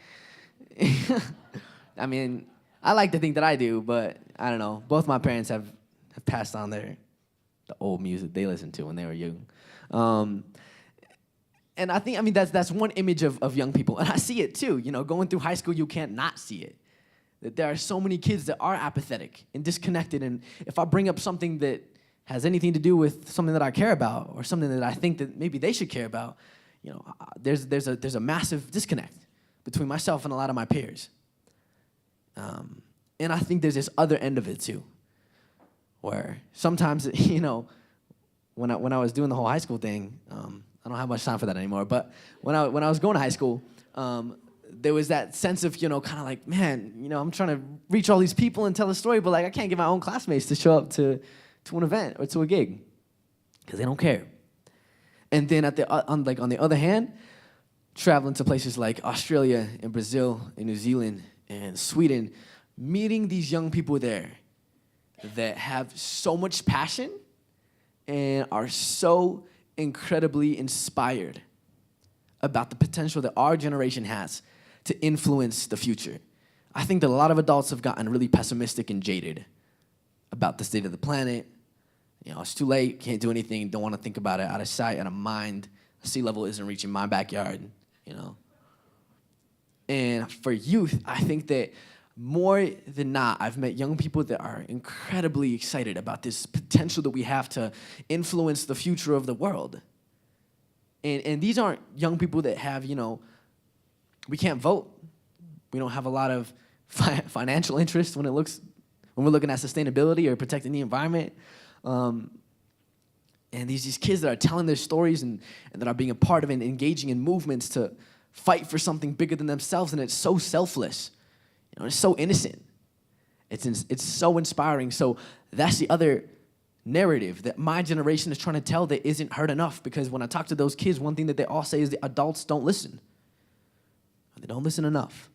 I mean, I like to think that I do, but I don't know. Both my parents have passed on the old music they listened to when they were young. And I think, I mean, that's one image of young people. And I see it too. You know, going through high school, you can't not see it. That there are so many kids that are apathetic and disconnected. And if I bring up something that has anything to do with something that I care about or something that I think that maybe they should care about, you know, there's a massive disconnect between myself and a lot of my peers. And I think there's this other end of it too, where sometimes, you know, when I was doing the whole high school thing, I don't have much time for that anymore, but when I was going to high school, there was that sense of, you know, kind of like, man, you know, I'm trying to reach all these people and tell a story, but like I can't get my own classmates to show up to an event or to a gig because they don't care. And then on the other hand, traveling to places like Australia and Brazil and New Zealand and Sweden, meeting these young people there that have so much passion and are so incredibly inspired about the potential that our generation has to influence the future. I think that a lot of adults have gotten really pessimistic and jaded about the state of the planet. You know, it's too late, can't do anything, don't want to think about it, out of sight, out of mind. Sea level isn't reaching my backyard, you know. And for youth, I think that more than not, I've met young people that are incredibly excited about this potential that we have to influence the future of the world. And these aren't young people that have, you know, we can't vote. We don't have a lot of financial interest when we're looking at sustainability or protecting the environment. And these kids that are telling their stories and that are being a part of and engaging in movements to fight for something bigger than themselves, and it's so selfless. You know, it's so innocent. It's so inspiring. So that's the other narrative that my generation is trying to tell that isn't heard enough, because when I talk to those kids, one thing that they all say is the adults don't listen. They don't listen enough.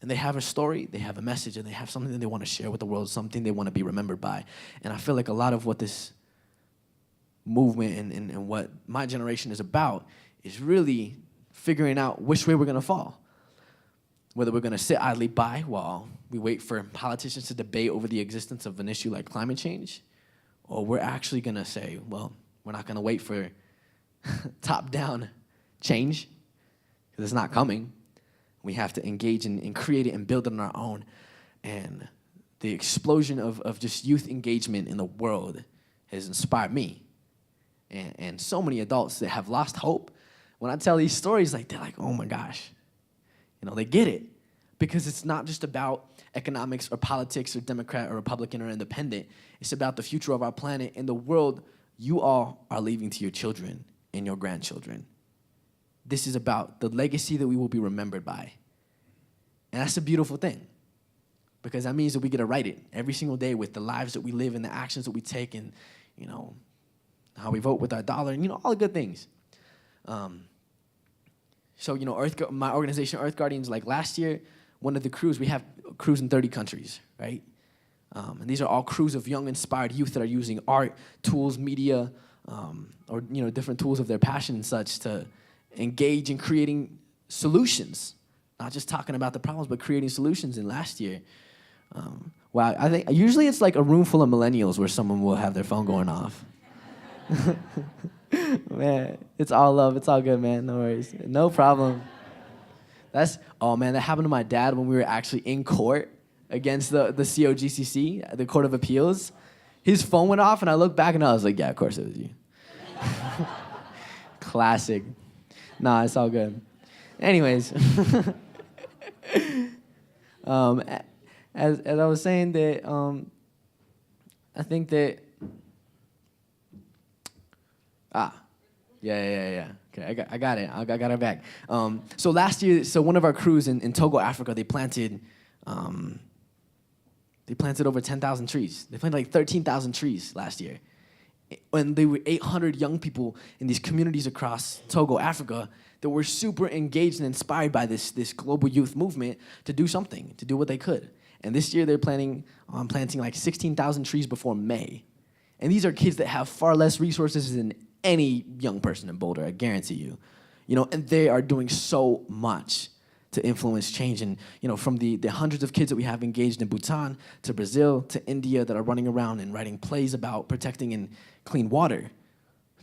And they have a story, they have a message, and they have something that they want to share with the world, something they want to be remembered by. And I feel like a lot of what this movement and what my generation is about is really figuring out which way we're going to fall. Whether we're going to sit idly by while we wait for politicians to debate over the existence of an issue like climate change, or we're actually going to say, well, we're not going to wait for top-down change, because it's not coming. We have to engage and create it and build it on our own. And the explosion of just youth engagement in the world has inspired me. And so many adults that have lost hope, when I tell these stories, like they're like, oh my gosh. You know, they get it, because it's not just about economics or politics or Democrat or Republican or independent. It's about the future of our planet and the world you all are leaving to your children and your grandchildren. This is about the legacy that we will be remembered by. And that's a beautiful thing, because that means that we get to write it every single day with the lives that we live and the actions that we take and, you know, how we vote with our dollar and, you know, all the good things. So, you know, my organization, Earth Guardians, like last year, one of the crews, we have crews in 30 countries, right? And these are all crews of young, inspired youth that are using art, tools, media, or, you know, different tools of their passion and such to engage in creating solutions, not just talking about the problems, but creating solutions. And last year, wow, I think usually it's like a room full of millennials where someone will have their phone going off. Man, it's all love. It's all good, man. No worries. No problem. That happened to my dad when we were actually in court against the COGCC, the Court of Appeals. His phone went off, and I looked back, and I was like, yeah, of course it was you. Classic. Nah, it's all good. Anyways, as I was saying that, I think that, yeah. Okay, I got it. I got it back. So last year, one of our crews in Togo, Africa, they planted over 10,000 trees. They planted like 13,000 trees last year. When they were 800 young people in these communities across Togo, Africa, that were super engaged and inspired by this global youth movement to do something, to do what they could. And this year they're planning on planting like 16,000 trees before May. And these are kids that have far less resources than any young person in Boulder, I guarantee you. And they are doing so much to influence change. And, from the hundreds of kids that we have engaged in Bhutan to Brazil to India that are running around and writing plays about protecting and clean water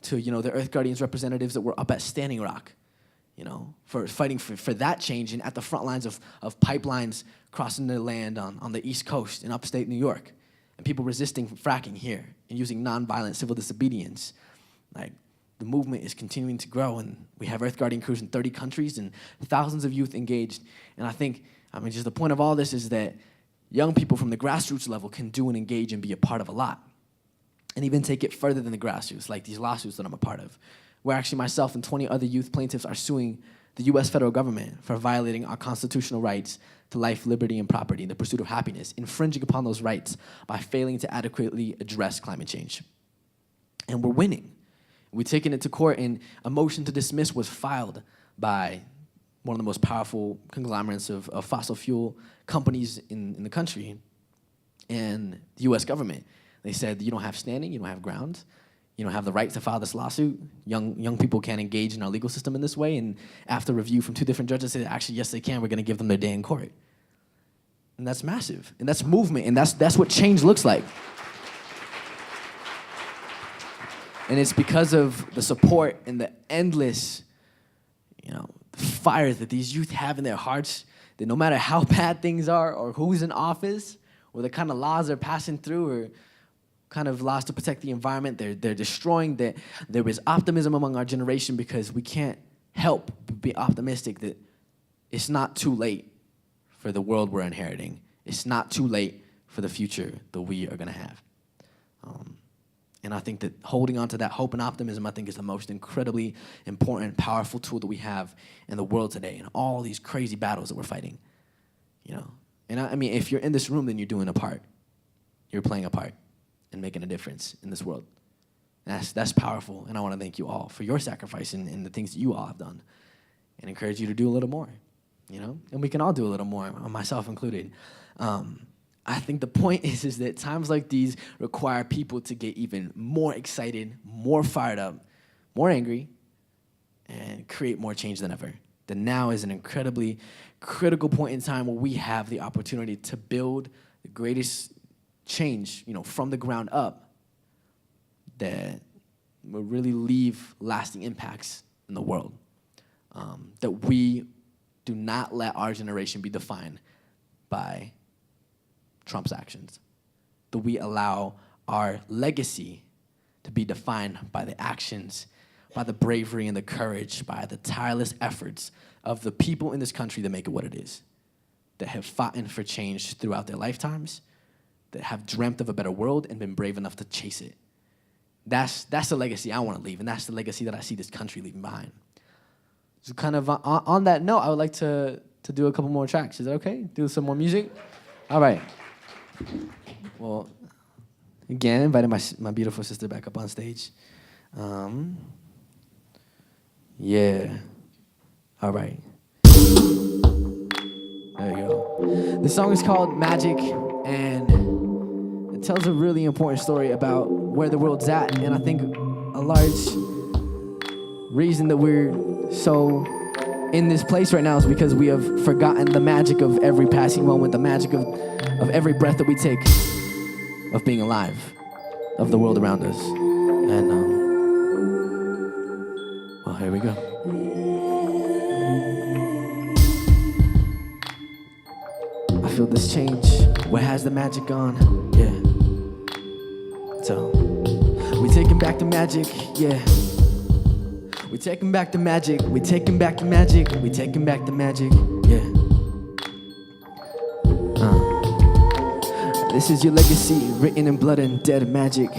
to, the Earth Guardians representatives that were up at Standing Rock, for fighting for that change and at the front lines of pipelines crossing the land on the East Coast in upstate New York, and people resisting fracking here and using nonviolent civil disobedience. Like, the movement is continuing to grow, and we have Earth Guardian crews in 30 countries and thousands of youth engaged. And I think, just the point of all this is that young people from the grassroots level can do and engage and be a part of a lot. And even take it further than the grassroots, like these lawsuits that I'm a part of, where actually myself and 20 other youth plaintiffs are suing the U.S. federal government for violating our constitutional rights to life, liberty, and property in the pursuit of happiness, infringing upon those rights by failing to adequately address climate change. And we're winning. We're taking it to court, and a motion to dismiss was filed by one of the most powerful conglomerates of fossil fuel companies in the country and the U.S. government. They said, you don't have standing, you don't have grounds, you don't have the right to file this lawsuit. Young people can't engage in our legal system in this way. And after review from 2 different judges, they said, actually, yes, they can. We're going to give them their day in court. And that's massive. And that's movement. And that's what change looks like. And it's because of the support and the endless, fire that these youth have in their hearts, that no matter how bad things are or who's in office or the kind of laws they're passing through or kind of laws to protect the environment, they're destroying, that there is optimism among our generation because we can't help but be optimistic that it's not too late for the world we're inheriting. It's not too late for the future that we are going to have. And I think that holding on to that hope and optimism, I think, is the most incredibly important, powerful tool that we have in the world today, and all these crazy battles that we're fighting. And if you're in this room, then you're doing a part. You're playing a part and making a difference in this world. That's powerful, and I want to thank you all for your sacrifice and the things that you all have done, and encourage you to do a little more. And we can all do a little more, myself included. I think the point is that times like these require people to get even more excited, more fired up, more angry, and create more change than ever. That now is an incredibly critical point in time where we have the opportunity to build the greatest change, from the ground up, that will really leave lasting impacts in the world. That we do not let our generation be defined by Trump's actions. That we allow our legacy to be defined by the actions, by the bravery and the courage, by the tireless efforts of the people in this country that make it what it is, that have fought for change throughout their lifetimes, that have dreamt of a better world and been brave enough to chase it. That's the legacy I want to leave, and that's the legacy that I see this country leaving behind. So kind of on that note, I would like to do a couple more tracks. Is that okay? Do some more music? All right. Well, again, inviting my beautiful sister back up on stage. Yeah. All right. There you go. The song is called Magic, and it tells a really important story about where the world's at. And I think a large reason that we're so in this place right now is because we have forgotten the magic of every passing moment, the magic of every breath that we take, of being alive, of the world around us. And, well, here we go. feel this change. Where has the magic gone? Yeah. So, we taking back the magic, yeah. We taking back the magic, we taking back the magic, we taking back the magic, yeah. This is your legacy, written in blood and dead magic.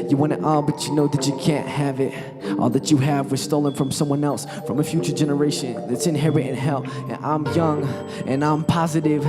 You want it all, but you know that you can't have it. All that you have was stolen from someone else, from a future generation that's inheriting hell. And I'm young, and I'm positive.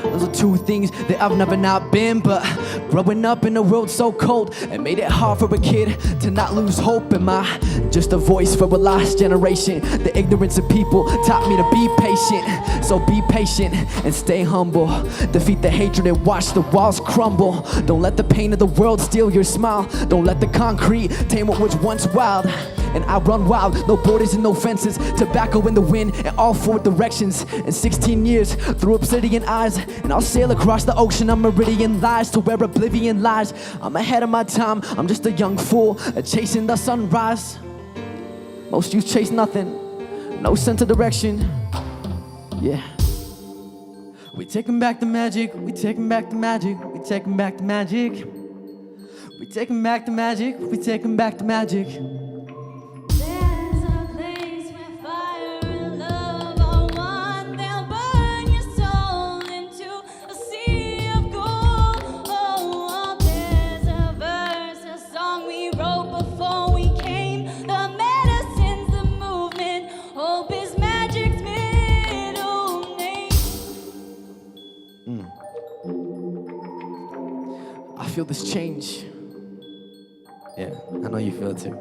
Those are two things that I've never not been. But growing up in a world so cold, it made it hard for a kid to not lose hope. Am I just a voice for a lost generation? The ignorance of people taught me to be patient. So be patient and stay humble. Defeat the hatred and watch the walls crumble. Don't let the pain of the world steal your smile. Don't let the concrete tame what was once wild. And I run wild, no borders and no fences. Tobacco in the wind in all four directions. In 16 years, through obsidian eyes, and I'll sail across the ocean on meridian lies to where oblivion lies. I'm ahead of my time, I'm just a young fool, chasing the sunrise. Most youth chase nothing, no sense of direction. Yeah. We taking back the magic, we taking back the magic, we taking back the magic. We taking back the magic, we taking back the magic.
There's a place where fire and love are one. They'll burn your soul into a sea of gold. Oh, there's a verse, a song we wrote before we came. The medicine's the movement. Hope is magic's middle name.
I feel this change. Yeah, I know you feel it too.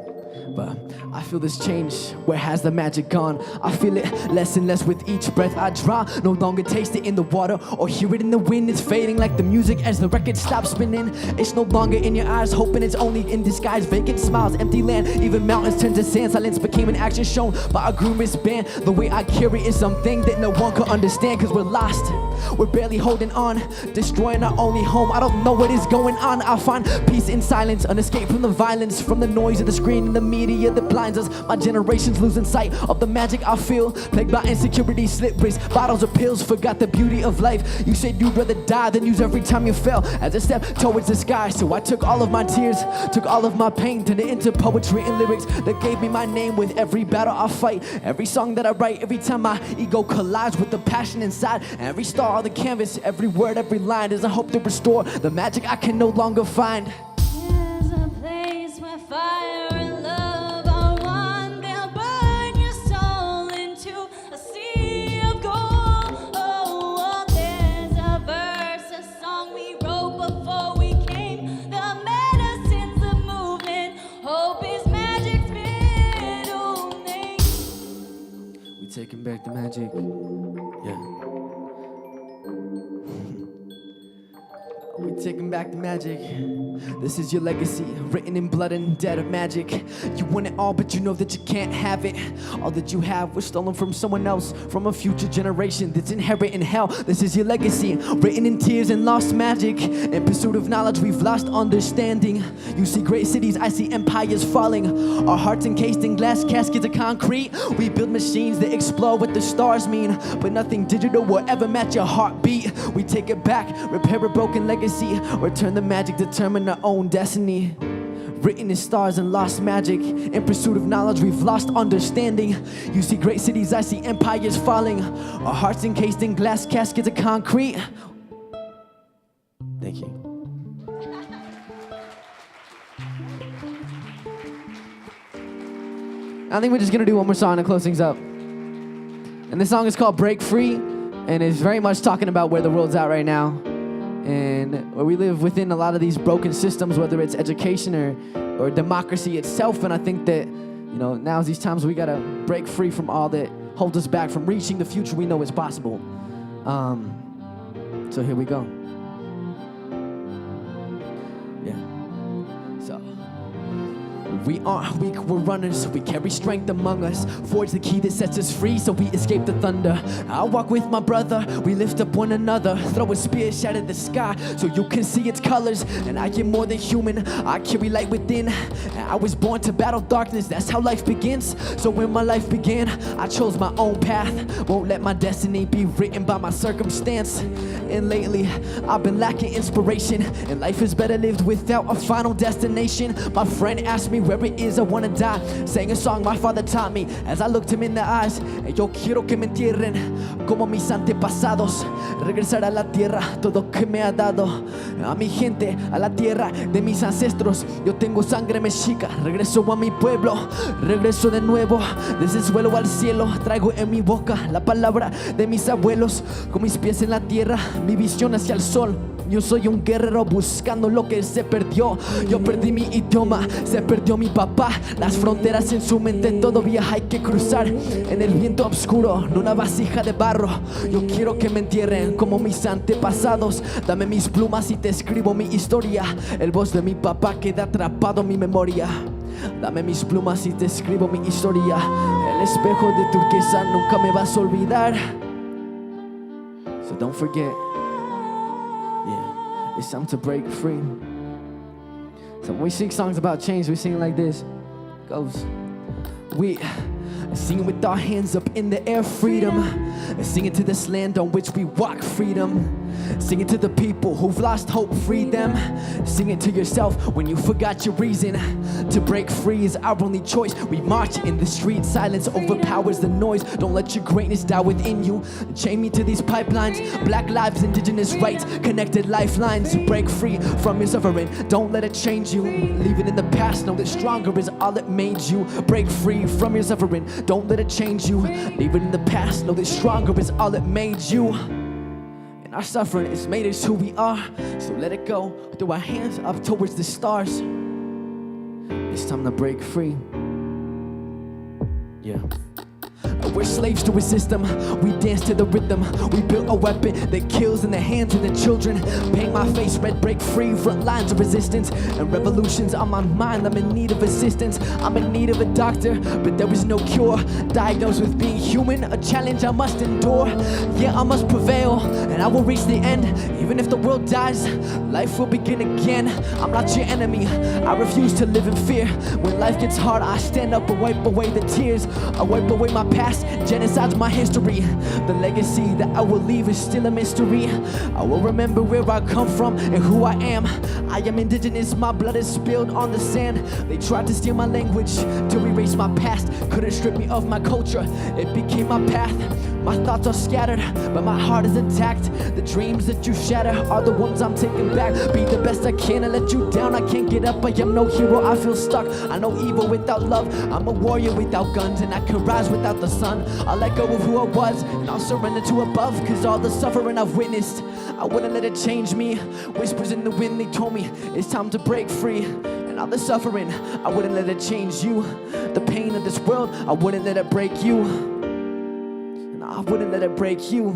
But I feel this change. Where has the magic gone? I feel it less and less with each breath I draw. No longer taste it in the water or hear it in the wind. It's fading like the music as the record stops spinning. It's no longer in your eyes, hoping it's only in disguise. Vacant smiles, empty land, even mountains turn to sand. Silence became an action shown by a grim wristband. The way I carry is something that no one could understand. Cause we're lost, we're barely holding on, destroying our only home. I don't know what is going on. I find peace in silence, an escape from the violence, from the noise of the screen and the media that blinds us. My generation's losing sight of the magic I feel. Plagued by insecurity, slip wrists, bottles of pills. Forgot the beauty of life. You said you'd rather die than use every time you fell as a step towards the sky. So I took all of my tears, took all of my pain, turned it into poetry and lyrics that gave me my name. With every battle I fight, every song that I write, every time my ego collides with the passion inside, every star on the canvas, every word, every line is a hope to restore the magic I can no longer find.
There's a place where fire and love are one. They'll burn your soul into a sea of gold. Oh, there's a verse, a song we wrote before we came. The medicine's the movement. Hope is magic's middle name.
We taking back the magic. Yeah. We taking back the magic. This is your legacy, written in blood and dead of magic. You want it all, but you know that you can't have it. All that you have was stolen from someone else, from a future generation that's inheriting hell. This is your legacy, written in tears and lost magic. In pursuit of knowledge, we've lost understanding. You see great cities, I see empires falling. Our hearts encased in glass caskets of concrete. We build machines that explode what the stars mean, but nothing digital will ever match your heartbeat. We take it back, repair a broken legacy, return the magic, determine our own destiny. Written in stars and lost magic. In pursuit of knowledge, we've lost understanding. You see great cities, I see empires falling. Our hearts encased in glass caskets of concrete. Thank you. I think we're just gonna do one more song to close things up. And this song is called Break Free, and it's very much talking about where the world's at right now. And where we live within a lot of these broken systems, whether it's education or democracy itself. And I think that, you know, now's these times we gotta break free from all that holds us back from reaching the future we know is possible. So here we go. Yeah. So We aren't weak, we're runners. We carry strength among us. Forge the key that sets us free so we escape the thunder. I walk with my brother, we lift up one another. Throw a spear, shatter the sky so you can see its colors. And I am more than human, I carry light within. I was born to battle darkness, that's how life begins. So when my life began, I chose my own path. Won't let my destiny be written by my circumstance. And lately, I've been lacking inspiration. And life is better lived without a final destination. My friend asked me where it is I wanna die. Sang a song my father taught me as I looked him in the eyes. Yo quiero que me entierren como mis antepasados. Regresar a la tierra todo que me ha dado. A mi gente, a la tierra de mis ancestros. Yo tengo sangre mexica. Regreso a mi pueblo, regreso de nuevo. Desde el suelo al cielo traigo en mi boca la palabra de mis abuelos. Con mis pies en la tierra, mi visión hacia el sol. Yo soy un guerrero buscando lo que se perdió. Yo perdí mi idioma, se perdió mi papá. Las fronteras en su mente todavía hay que cruzar. En el viento oscuro, en una vasija de barro. Yo quiero que me entierren como mis antepasados. Dame mis plumas y te escribo mi historia. El voz de mi papá queda atrapado en mi memoria. Dame mis plumas y te escribo mi historia. El espejo de turquesa nunca me vas a olvidar. So don't forget. Yeah, it's time to break free. So when we sing songs about change, we sing it like this. It goes. We sing it with our hands up in the air, freedom. Sing it to this land on which we walk, freedom. Sing it to the people who've lost hope, free them. Sing it to yourself when you forgot your reason. To break free is our only choice. We march in the street, silence overpowers the noise. Don't let your greatness die within you. Chain me to these pipelines. Black lives, indigenous rights, connected lifelines. Break free from your suffering, don't let it change you. Leave it in the past, know that stronger is all that made you. Break free from your suffering, don't let it change you. Leave it in the past, know that stronger is all that made you. And our suffering has made us who we are. So let it go, throw our hands up towards the stars. It's time to break free. Yeah. We're slaves to a system, we dance to the rhythm. We built a weapon that kills in the hands of the children. Paint my face red, break free, front lines of resistance. And revolutions on my mind, I'm in need of assistance. I'm in need of a doctor, but there is no cure. Diagnosed with being human, a challenge I must endure. Yeah, I must prevail, and I will reach the end. Even if the world dies, life will begin again. I'm not your enemy, I refuse to live in fear. When life gets hard, I stand up and wipe away the tears. I wipe away my past, genocide's my history. The legacy that I will leave is still a mystery. I will remember where I come from and who I am. I am indigenous, my blood is spilled on the sand. They tried to steal my language, to erase my past. Couldn't strip me of my culture, it became my path. My thoughts are scattered, but my heart is intact. The dreams that you shatter are the ones I'm taking back. Be the best I can and let you down. I can't get up, I am no hero, I feel stuck. I know evil without love, I'm a warrior without guns. And I can rise without the sun. I'll let go of who I was, and I'll surrender to above. Cause all the suffering I've witnessed, I wouldn't let it change me. Whispers in the wind, they told me it's time to break free. And all the suffering, I wouldn't let it change you. The pain of this world, I wouldn't let it break you. I wouldn't let it break you.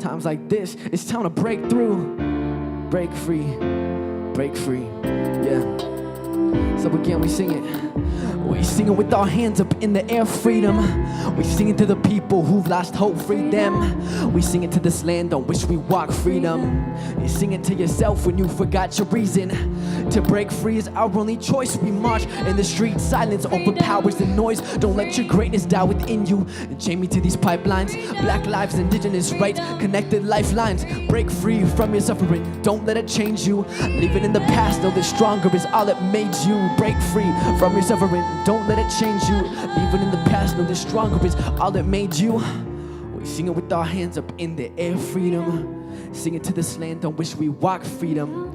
Times like this, it's time to break through. Break free, yeah. So again, we sing it. We sing it with our hands up in the air, freedom. We sing it to the people who've lost hope, free them. We sing it to this land on which we walk, freedom. You sing it to yourself when you forgot your reason. To break free is our only choice. We march in the street, silence overpowers the noise. Don't let your greatness die within you. And chain me to these pipelines. Black lives, indigenous rights, connected lifelines. Break free from your suffering, don't let it change you. Leave it in the past, know that stronger is all that made you. Break free from your suffering, don't let it change you. Leave it in the past, know that stronger is all that made you. We sing it with our hands up in the air, freedom. Sing it to this land on which we walk, freedom.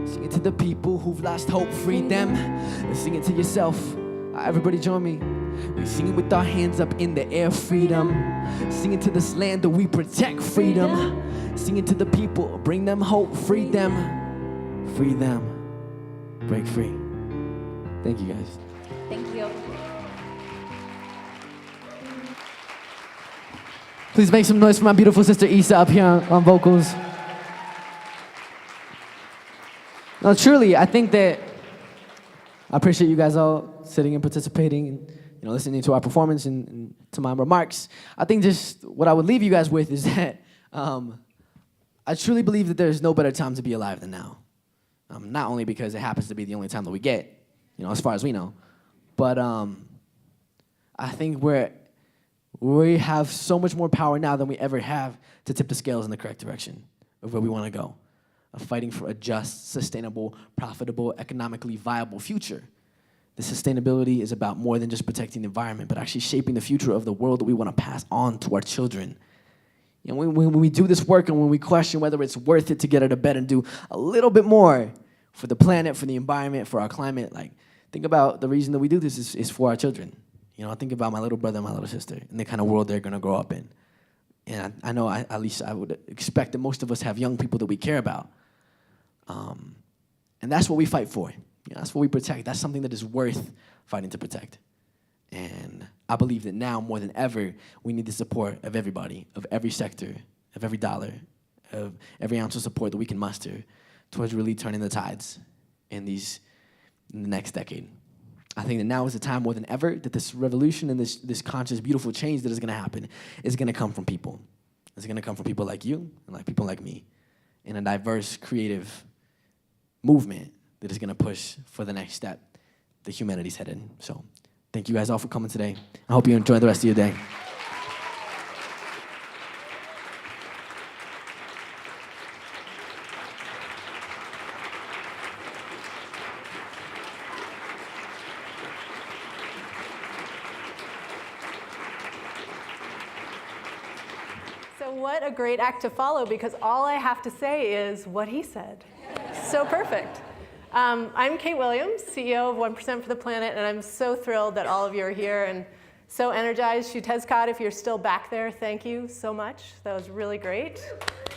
Sing it to the people who've lost hope, free them. And sing it to yourself. Everybody join me. We sing it with our hands up in the air, freedom. Sing it to this land that we protect, freedom. Sing it to the people, bring them hope, free them. Free them. Break free. Thank you guys.
Thank you.
Please make some noise for my beautiful sister Isa up here on vocals. Now truly, I think that I appreciate you guys all sitting and participating and listening to our performance and to my remarks. I think just what I would leave you guys with is that I truly believe that there's no better time to be alive than now. Not only because it happens to be the only time that we get, as far as we know, but I think we have so much more power now than we ever have to tip the scales in the correct direction of where we want to go, of fighting for a just, sustainable, profitable, economically viable future. The sustainability is about more than just protecting the environment, but actually shaping the future of the world that we want to pass on to our children. When we do this work and when we question whether it's worth it to get out of bed and do a little bit more for the planet, for the environment, for our climate, think about the reason that we do this is for our children. I think about my little brother and my little sister and the kind of world they're going to grow up in. And I know at least I would expect that most of us have young people that we care about. And that's what we fight for. That's what we protect. That's something that is worth fighting to protect. And I believe that now more than ever, we need the support of everybody, of every sector, of every dollar, of every ounce of support that we can muster towards really turning the tides in the next decade. I think that now is the time more than ever that this revolution and this conscious, beautiful change that is going to happen is going to come from people. It's going to come from people like you and people like me in a diverse, creative movement that is going to push for the next step that humanity's headed. So thank you guys all for coming today. I hope you enjoy the rest of your day.
So what a great act to follow, because all I have to say is what he said. So perfect. I'm Kate Williams, CEO of 1% for the Planet, and I'm so thrilled that all of you are here and so energized. Xiuhtezcatl, if you're still back there, thank you so much. That was really great.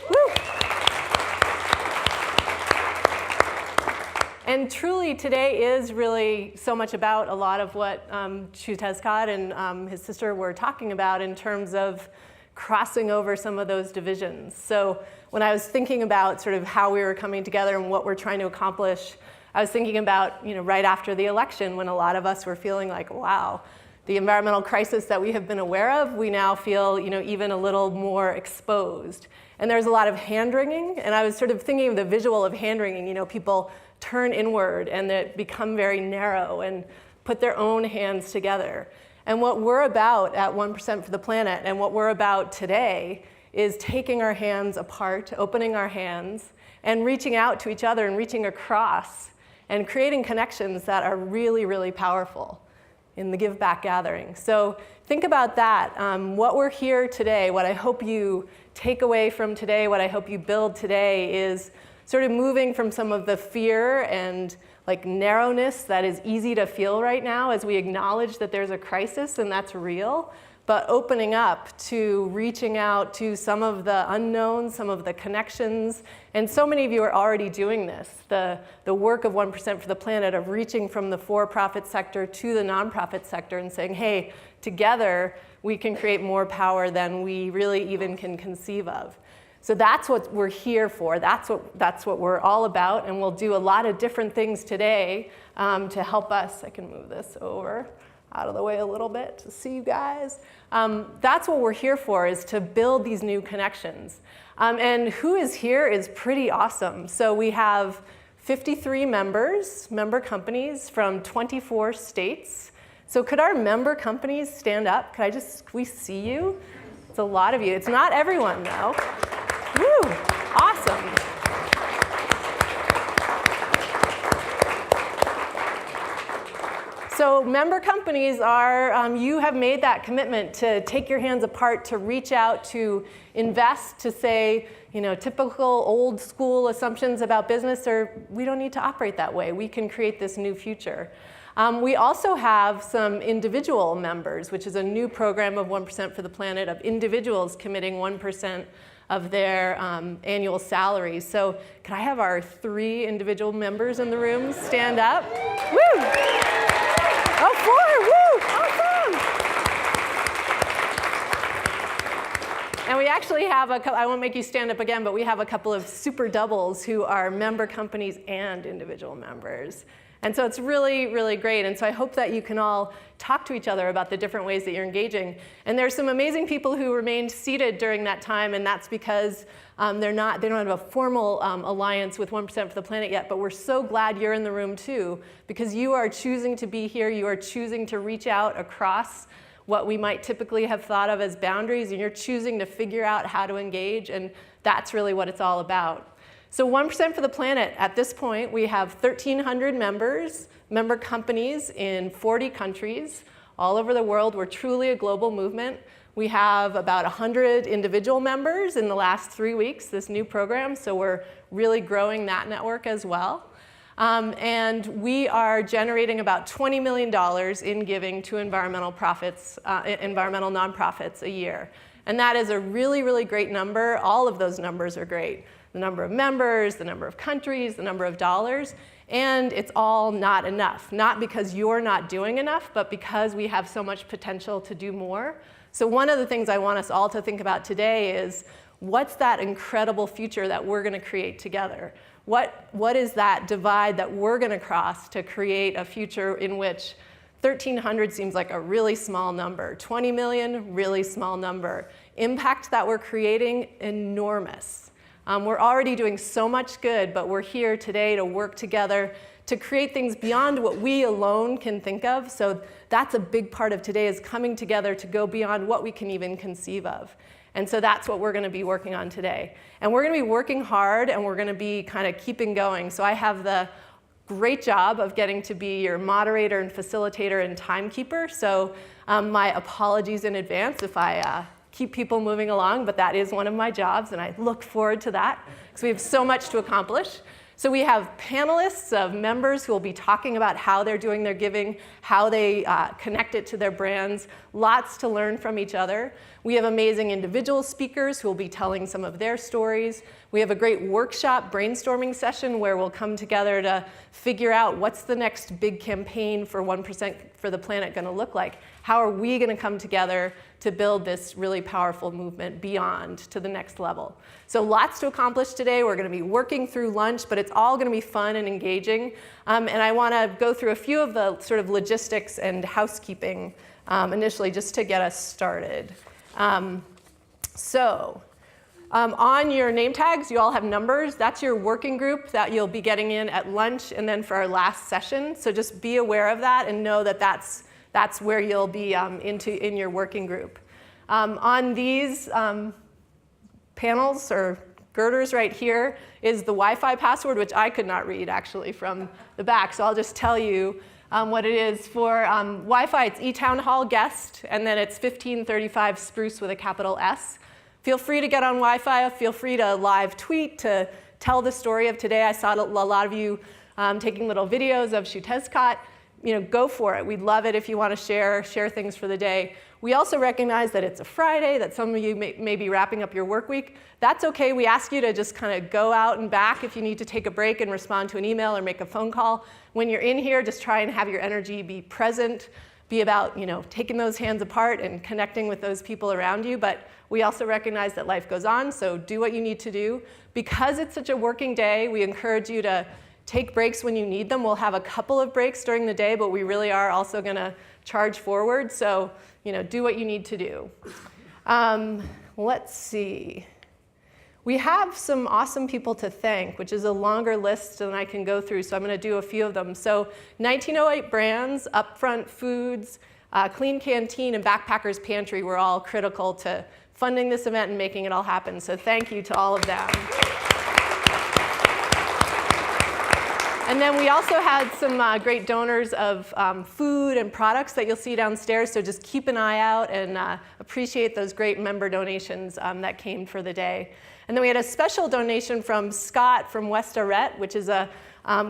Woo! And truly, today is really so much about a lot of what Xiuhtezcatl and his sister were talking about in terms of crossing over some of those divisions. So when I was thinking about sort of how we were coming together and what we're trying to accomplish, I was thinking about, right after the election when a lot of us were feeling like, wow, the environmental crisis that we have been aware of, we now feel, even a little more exposed. And there's a lot of hand-wringing, and I was sort of thinking of the visual of hand-wringing, people turn inward and they become very narrow and put their own hands together. And what we're about at 1% for the Planet and what we're about today is taking our hands apart, opening our hands, and reaching out to each other and reaching across and creating connections that are really, really powerful in the Give Back gathering. So think about that. What we're here today, what I hope you take away from today, what I hope you build today is sort of moving from some of the fear and narrowness that is easy to feel right now as we acknowledge that there's a crisis and that's real, but opening up to reaching out to some of the unknowns, some of the connections. And so many of you are already doing this. The work of 1% for the Planet of reaching from the for-profit sector to the nonprofit sector and saying, hey, together we can create more power than we really even can conceive of. So that's what we're here for. That's what we're all about, and we'll do a lot of different things today to help us. I can move this over out of the way a little bit to see you guys. That's what we're here for, is to build these new connections. And who is here is pretty awesome. So we have 53 member companies from 24 states. So could our member companies stand up? Can we see you? It's a lot of you. It's not everyone, though. Woo, awesome. So member companies are, you have made that commitment to take your hands apart, to reach out, to invest, to say, typical old school assumptions about business we don't need to operate that way. We can create this new future. We also have some individual members, which is a new program of 1% for the Planet, of individuals committing 1% of their annual salary. So could I have our 3 individual members in the room stand up? Woo! Oh, 4, woo, awesome! And we actually have I won't make you stand up again, but we have a couple of super doubles who are member companies and individual members. And so it's really, really great. And so I hope that you can all talk to each other about the different ways that you're engaging. And there's some amazing people who remained seated during that time, and that's because they don't have a formal alliance with 1% for the Planet yet, but we're so glad you're in the room too, because you are choosing to be here, you are choosing to reach out across what we might typically have thought of as boundaries, and you're choosing to figure out how to engage, and that's really what it's all about. So 1% for the Planet, at this point, we have 1,300 member companies in 40 countries all over the world. We're truly a global movement. We have about 100 individual members in the last 3 weeks, this new program, so we're really growing that network as well. And we are generating about $20 million in giving to environmental nonprofits a year. And that is a really, really great number. All of those numbers are great. The number of members, the number of countries, the number of dollars, and it's all not enough. Not because you're not doing enough, but because we have so much potential to do more. So one of the things I want us all to think about today is, what's that incredible future that we're going to create together? What is that divide that we're going to cross to create a future in which 1,300 seems like a really small number, 20 million, really small number. Impact that we're creating, enormous. We're already doing so much good, but we're here today to work together to create things beyond what we alone can think of. So that's a big part of today, is coming together to go beyond what we can even conceive of. And so that's what we're going to be working on today. And we're going to be working hard, and we're going to be kind of keeping going. So I have the great job of getting to be your moderator and facilitator and timekeeper. So my apologies in advance if I keep people moving along, but that is one of my jobs, and I look forward to that because we have so much to accomplish. So we have panelists of members who will be talking about how they're doing their giving, how they connect it to their brands, lots to learn from each other. We have amazing individual speakers who will be telling some of their stories. We have a great workshop brainstorming session where we'll come together to figure out what's the next big campaign for 1% for the Planet going to look like. How are we going to come together to build this really powerful movement beyond to the next level? So lots to accomplish today. We're going to be working through lunch, but it's all going to be fun and engaging. And I want to go through a few of the sort of logistics and housekeeping initially, just to get us started. On your name tags, you all have numbers. That's your working group that you'll be getting in at lunch and then for our last session. So just be aware of that and know that that's where you'll be in your working group. On these panels or girders right here is the Wi-Fi password, which I could not read actually from the back. So I'll just tell you what it is. For Wi-Fi, it's eTown Hall guest, and then it's 1535 Spruce with a capital S. Feel free to get on Wi-Fi. Feel free to live tweet to tell the story of today. I saw a lot of you taking little videos of Xiuhtezcatl. Go for it. We'd love it if you want to share things for the day. We also recognize that it's a Friday, that some of you may be wrapping up your work week. That's okay. We ask you to just kind of go out and back if you need to take a break and respond to an email or make a phone call. When you're in here, just try and have your energy be present, be about taking those hands apart and connecting with those people around you. But we also recognize that life goes on, so do what you need to do. Because it's such a working day, we encourage you to take breaks when you need them. We'll have a couple of breaks during the day, but we really are also going to charge forward. So, do what you need to do. Let's see. We have some awesome people to thank, which is a longer list than I can go through, so I'm going to do a few of them. So 1908 Brands, Upfront Foods, Clean Canteen, and Backpackers Pantry were all critical to funding this event and making it all happen. So thank you to all of them. And then we also had some great donors of food and products that you'll see downstairs, so just keep an eye out and appreciate those great member donations that came for the day. And then we had a special donation from Scott from West Arrett, which is a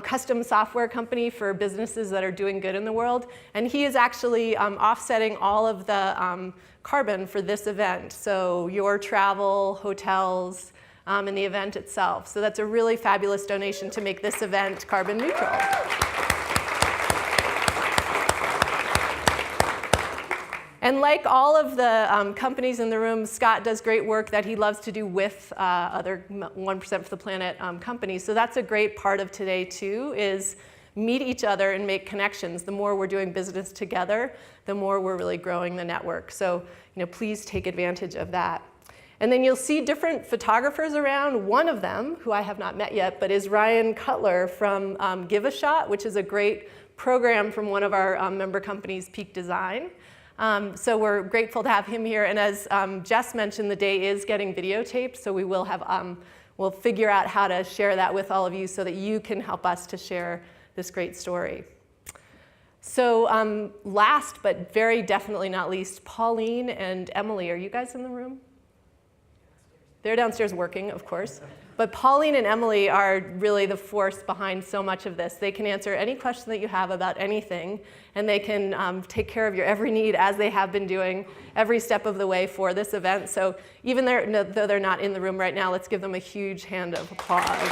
custom software company for businesses that are doing good in the world. And he is actually offsetting all of the carbon for this event, so your travel, hotels, and the event itself. So that's a really fabulous donation to make this event carbon neutral. And like all of the companies in the room, Scott does great work that he loves to do with other 1% for the Planet companies. So that's a great part of today too, is meet each other and make connections. The more we're doing business together, the more we're really growing the network. So, please take advantage of that. And then you'll see different photographers around. One of them, who I have not met yet, but is Ryan Cutler from Give a Shot, which is a great program from one of our member companies, Peak Design. So we're grateful to have him here. And as Jess mentioned, the day is getting videotaped, so we will have, we'll figure out how to share that with all of you so that you can help us to share this great story. So last, but very definitely not least, Pauline and Emily. Are you guys in the room? They're downstairs working, of course. But Pauline and Emily are really the force behind so much of this. They can answer any question that you have about anything, and they can take care of your every need, as they have been doing every step of the way for this event. So even though they're not in the room right now, let's give them a huge hand of applause.